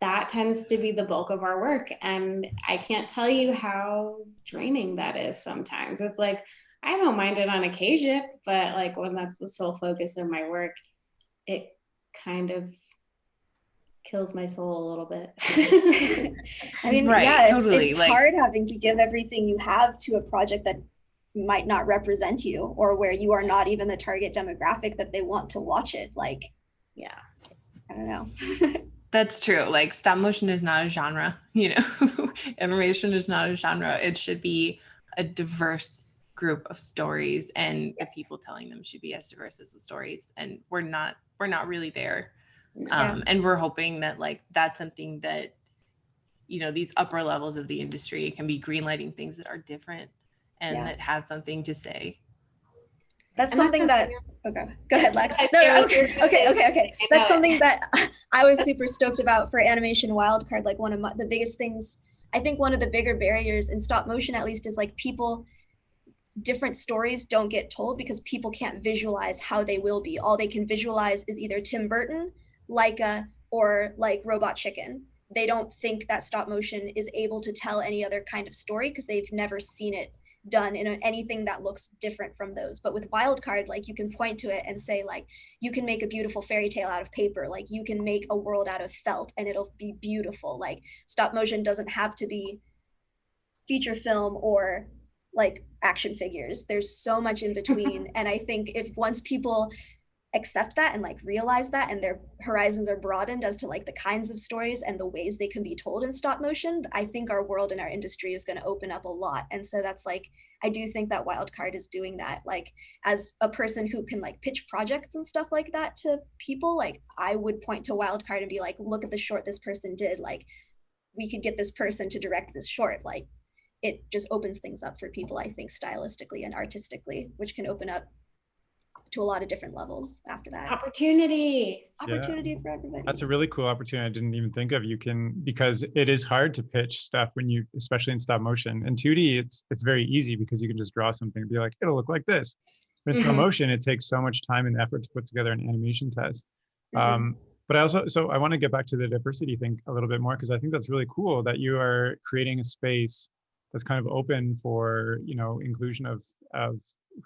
that tends to be the bulk of our work. And I can't tell you how draining that is sometimes. It's like, I don't mind it on occasion, but like when that's the sole focus of my work, it kind of kills my soul a little bit. I mean, Right, yeah, totally. it's like, hard having to give everything you have to a project that might not represent you, or where you are not even the target demographic that they want to watch it. Like, Yeah. I don't know. That's true. Like stop motion is not a genre, you know. Animation is not a genre. It should be a diverse group of stories, and the people telling them should be as diverse as the stories. And we're not really there. And we're hoping that like that's something that, you know, these upper levels of the industry can be greenlighting things that are different and that have something to say. That's something that, okay, go ahead, Lex. No, okay. That's something that I was super stoked about for Animation Wildcard. Like one of the biggest things, I think one of the bigger barriers in stop motion, at least, is like different stories don't get told because people can't visualize how they will be. All they can visualize is either Tim Burton, Laika, or like Robot Chicken. They don't think that stop motion is able to tell any other kind of story because they've never seen it done in anything that looks different from those. But with Wildcard, like you can point to it and say like, you can make a beautiful fairy tale out of paper, like you can make a world out of felt and it'll be beautiful. Like stop motion doesn't have to be feature film or like action figures. There's so much in between. And I think if once people accept that and like realize that and their horizons are broadened as to like the kinds of stories and the ways they can be told in stop motion, I think our world and our industry is going to open up a lot. And so that's like, I do think that Wildcard is doing that. Like as a person who can like pitch projects and stuff like that to people, like I would point to Wildcard and be like, look at the short this person did. Like we could get this person to direct this short. Like it just opens things up for people, I think, stylistically and artistically, which can open up to a lot of different levels after that. Opportunity for everybody. That's a really cool opportunity I didn't even think of. You can, because it is hard to pitch stuff when you, especially in stop motion. In 2D, it's very easy because you can just draw something and be like, it'll look like this. But in stop motion, it takes so much time and effort to put together an animation test. But I also, so I want to get back to the diversity thing a little bit more, because I think that's really cool that you are creating a space that's kind of open for, you know, inclusion of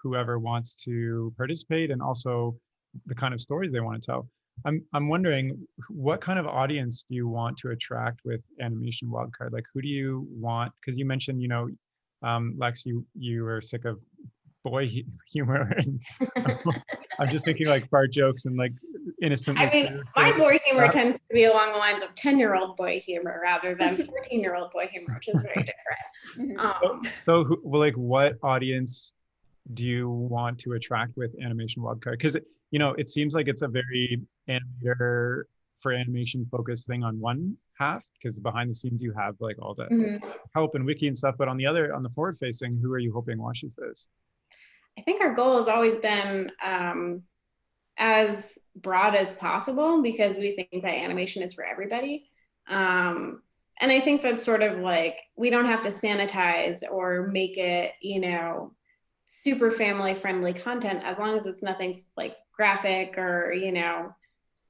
whoever wants to participate and also the kind of stories they want to tell. I'm wondering, what kind of audience do you want to attract with Animation Wildcard? Like, who do you want? Because you mentioned, you know, Lex, you were sick of boy humor, and I'm just thinking like fart jokes and like innocent. I mean, my boy humor tends to be along the lines of 10-year-old boy humor rather than 14-year-old boy humor, which is very different. So like, what audience do you want to attract with Animation Wildcard? Because, you know, it seems like it's a very animator for animation focused thing on one half, because behind the scenes you have like all the help and wiki and stuff, but on the forward facing, who are you hoping watches this? I think our goal has always been as broad as possible, because we think that animation is for everybody. And I think that's sort of like, we don't have to sanitize or make it, you know, super family friendly content, as long as it's nothing like graphic or, you know,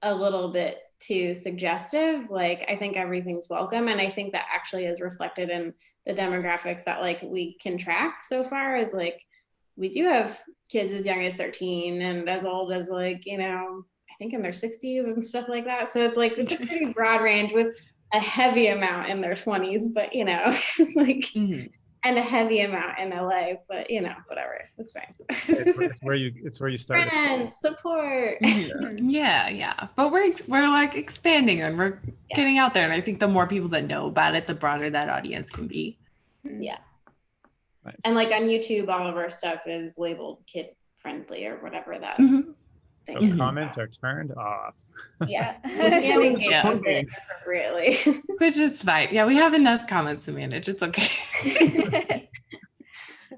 a little bit too suggestive. Like, I think everything's welcome. And I think that actually is reflected in the demographics that like we can track so far, is like, we do have kids as young as 13 and as old as like, you know, I think in their 60s and stuff like that. So it's like, it's a pretty broad range with a heavy amount in their 20s, but you know, like, and a heavy amount in LA, but you know, whatever, it's fine. it's where you started. Friends, support. Yeah. But we're like expanding and we're getting out there. And I think the more people that know about it, the broader that audience can be. Yeah. Nice. And like on YouTube, all of our stuff is labeled kid friendly or whatever that thing is. Comments are turned off. Yeah. Appropriately. Which is fine. Yeah, we have enough comments to manage. It's okay.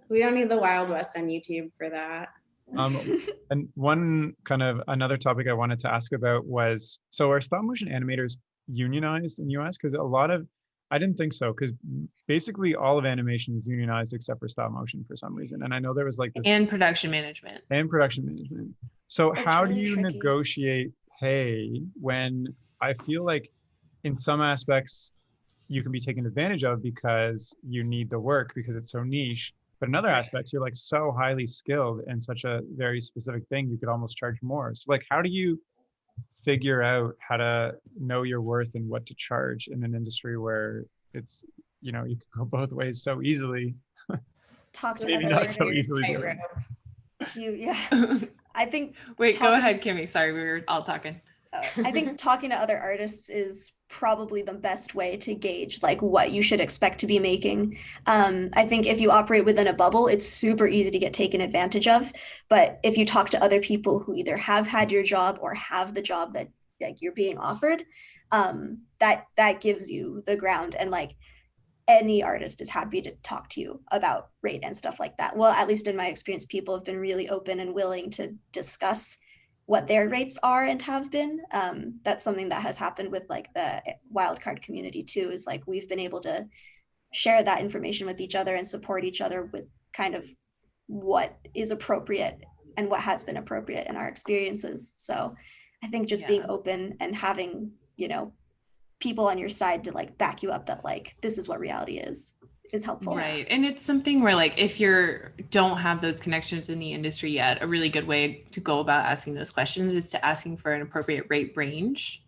We don't need the Wild West on YouTube for that. And one kind of another topic I wanted to ask about was, so are stop motion animators unionized in the US? Because I didn't think so, because basically all of animation is unionized except for stop motion for some reason. And I know there was like this. And production management. So That's how really do you tricky. negotiate pay when I feel like in some aspects you can be taken advantage of because you need the work because it's so niche, but in other aspects you're like so highly skilled in such a very specific thing, you could almost charge more. So like, how do you figure out how to know your worth and what to charge in an industry where it's, you know, you can go both ways so easily? talk to Maybe other not so artists. easily. I think Wait, go ahead, Kimmy. Sorry, we were all talking. I think talking to other artists is probably the best way to gauge like what you should expect to be making. I think if you operate within a bubble, it's super easy to get taken advantage of. But if you talk to other people who either have had your job or have the job that like you're being offered, that gives you the ground, and like any artist is happy to talk to you about rate and stuff like that. Well, at least in my experience, people have been really open and willing to discuss what their rates are and have been. That's something that has happened with like the Wildcard community too, is like we've been able to share that information with each other and support each other with kind of what is appropriate and what has been appropriate in our experiences. So I think just being open and having, you know, people on your side to like back you up that like this is what reality is helpful. Right. And it's something where like if you don't have those connections in the industry yet, a really good way to go about asking those questions is to asking for an appropriate rate range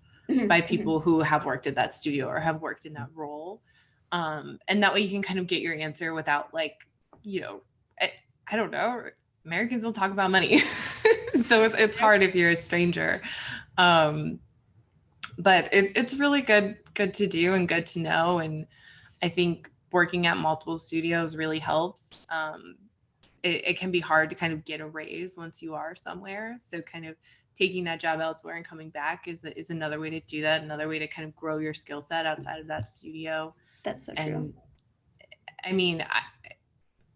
by people who have worked at that studio or have worked in that role. And that way you can kind of get your answer without like, you know, I don't know, Americans don't talk about money. So it's hard if you're a stranger. But it's really good to do and good to know. And I think working at multiple studios really helps. It can be hard to kind of get a raise once you are somewhere. So kind of taking that job elsewhere and coming back is another way to do that. Another way to kind of grow your skill set outside of that studio. That's so true. I mean,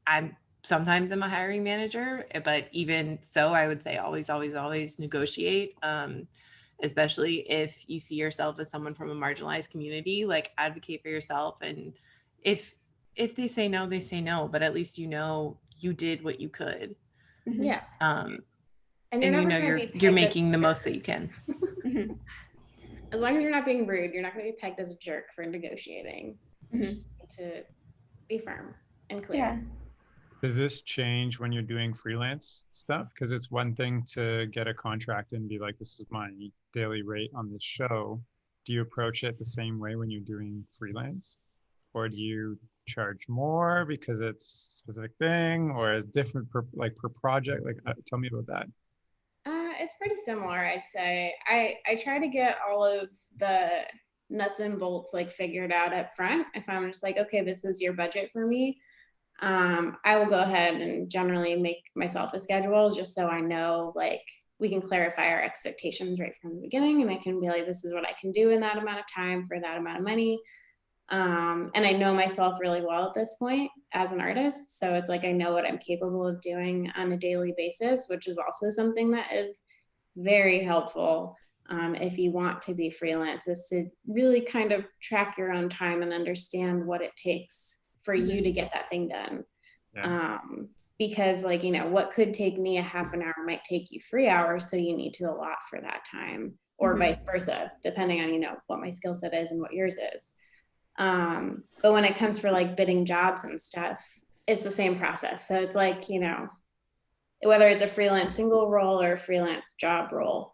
I'm sometimes I'm a hiring manager, but even so, I would say always negotiate. Especially if you see yourself as someone from a marginalized community, like advocate for yourself. And if they say no, they say no, but at least you know you did what you could. Yeah. And you know you're making the most that you can. As long as you're not being rude, you're not going to be pegged as a jerk for negotiating. You just need to be firm and clear. Yeah. Does this change when you're doing freelance stuff? Because it's one thing to get a contract and be like, this is my daily rate on this show. Do you approach it the same way when you're doing freelance? Or do you charge more because it's a specific thing, or is different per project? Like, tell me about that. It's pretty similar, I'd say. I try to get all of the nuts and bolts like figured out up front. If I'm just like, okay, this is your budget for me, I will go ahead and generally make myself a schedule just so I know, like, we can clarify our expectations right from the beginning, and I can be like, this is what I can do in that amount of time for that amount of money. And I know myself really well at this point as an artist. So it's like, I know what I'm capable of doing on a daily basis, which is also something that is very helpful. If you want to be freelance, is to really kind of track your own time and understand what it takes for you to get that thing done. Yeah. Because like, you know, what could take me a half an hour might take you 3 hours. So you need to allot for that time, or vice versa, depending on, you know, what my skill set is and what yours is. But when it comes for like bidding jobs and stuff, it's the same process. So it's like, you know, whether it's a freelance single role or a freelance job role,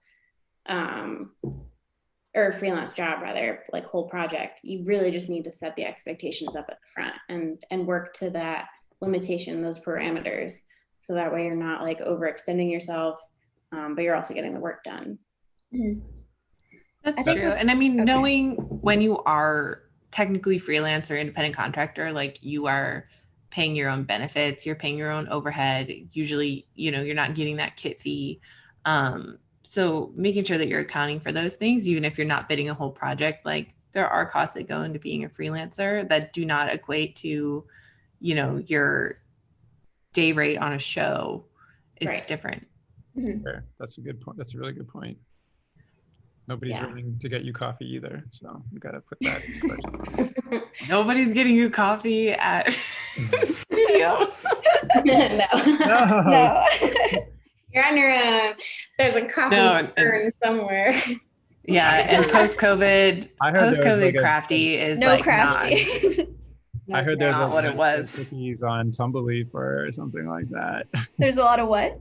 or a freelance job rather, like whole project, you really just need to set the expectations up at the front and work to that limitation, those parameters. So that way you're not like overextending yourself, but you're also getting the work done. That's true. And I mean, knowing when you are technically freelance or independent contractor, like you are paying your own benefits, you're paying your own overhead. Usually, you know, you're not getting that kit fee. So making sure that you're accounting for those things, even if you're not bidding a whole project, like there are costs that go into being a freelancer that do not equate to, you know, your day rate on a show. It's different. Fair. That's a good point. That's a really good point. Nobody's willing to get you coffee either. So you got to put that in question. Nobody's getting you coffee at studio. No. You're on your own. There's a coffee burn somewhere. Yeah, and post-COVID like crafty is no like crafty. I heard there's not what it was. Cookies on Tumbleleaf or something like that. There's a lot of what?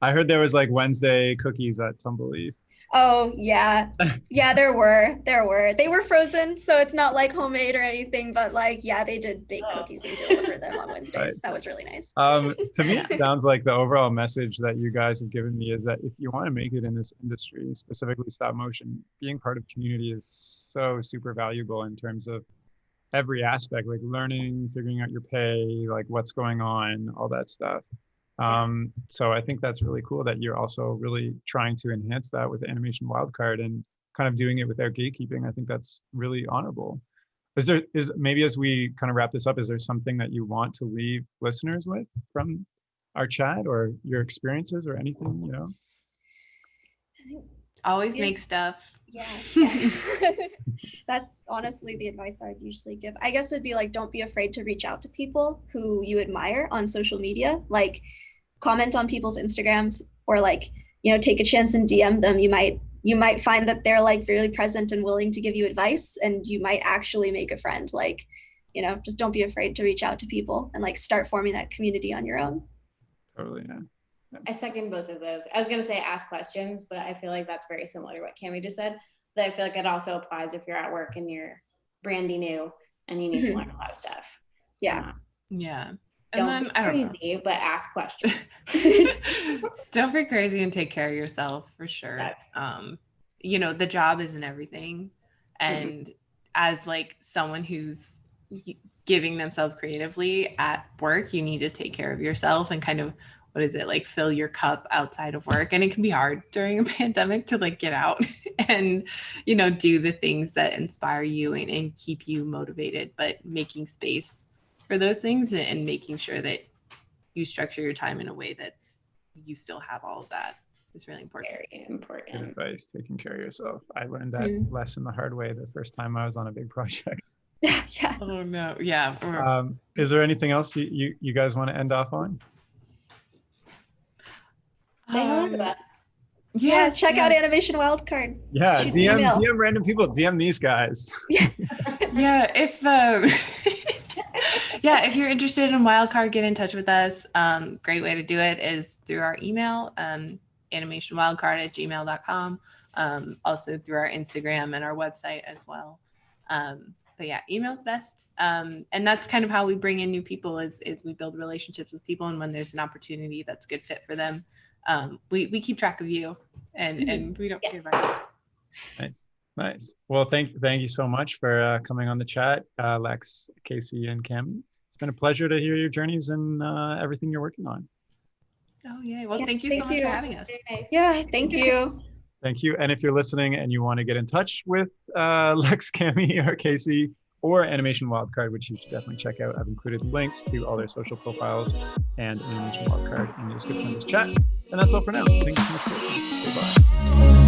I heard there was like Wednesday cookies at Tumbleleaf. Oh yeah. Yeah, there were. They were frozen, so it's not like homemade or anything, but like yeah, they did bake cookies and deliver them on Wednesdays. Right. That was really nice. To me, it sounds like the overall message that you guys have given me is that if you want to make it in this industry, specifically stop motion, being part of community is so super valuable in terms of every aspect, like learning, figuring out your pay, like what's going on, all that stuff. So I think that's really cool that you're also really trying to enhance that with Animation Wildcard and kind of doing it without gatekeeping. I think that's really honorable. Is maybe as we kind of wrap this up, is there something that you want to leave listeners with from our chat or your experiences or anything, you know? Always make stuff. Yeah. That's honestly the advice I'd usually give. I guess it'd be like, don't be afraid to reach out to people who you admire on social media. Like comment on people's Instagrams or like, you know, take a chance and DM them. You might find that they're like really present and willing to give you advice, and you might actually make a friend. Like, you know, just don't be afraid to reach out to people and like start forming that community on your own. Totally, yeah. I second both of those. I was going to say ask questions, but I feel like that's very similar to what Cami just said. But I feel like it also applies if you're at work and you're brandy new and you need to learn a lot of stuff. Yeah. Yeah. Don't be crazy, but ask questions. Don't be crazy and take care of yourself for sure. Yes. You know, the job isn't everything. And as like someone who's giving themselves creatively at work, you need to take care of yourself and kind of, what is it, like fill your cup outside of work. And it can be hard during a pandemic to like get out and, you know, do the things that inspire you and keep you motivated, but making space for those things and making sure that you structure your time in a way that you still have all of that is really important. Very important. Good advice, taking care of yourself. I learned that lesson the hard way the first time I was on a big project. Yeah. Oh no, yeah. Is there anything else you guys want to end off on? Say hello to us. Yeah, check out Animation Wildcard. Yeah, Shoot DM random people, DM these guys. Yeah, if if you're interested in Wildcard, get in touch with us. Great way to do it is through our email, animationwildcard@gmail.com. Also through our Instagram and our website as well. But yeah, email's best. And that's kind of how we bring in new people is we build relationships with people, and when there's an opportunity that's a good fit for them, we keep track of you and we don't care about you. Nice. Well, thank you so much for coming on the chat, Lex, Casey, and Cami. It's been a pleasure to hear your journeys and everything you're working on. Oh yeah. Well, thank you so much for having us. Yeah, thank you. Thank you. And if you're listening and you want to get in touch with Lex, Cami, or Casey, or Animation Wildcard, which you should definitely check out, I've included links to all their social profiles and Animation Wildcard in the description of this chat. And that's all for now. So thank you so much for listening. Goodbye.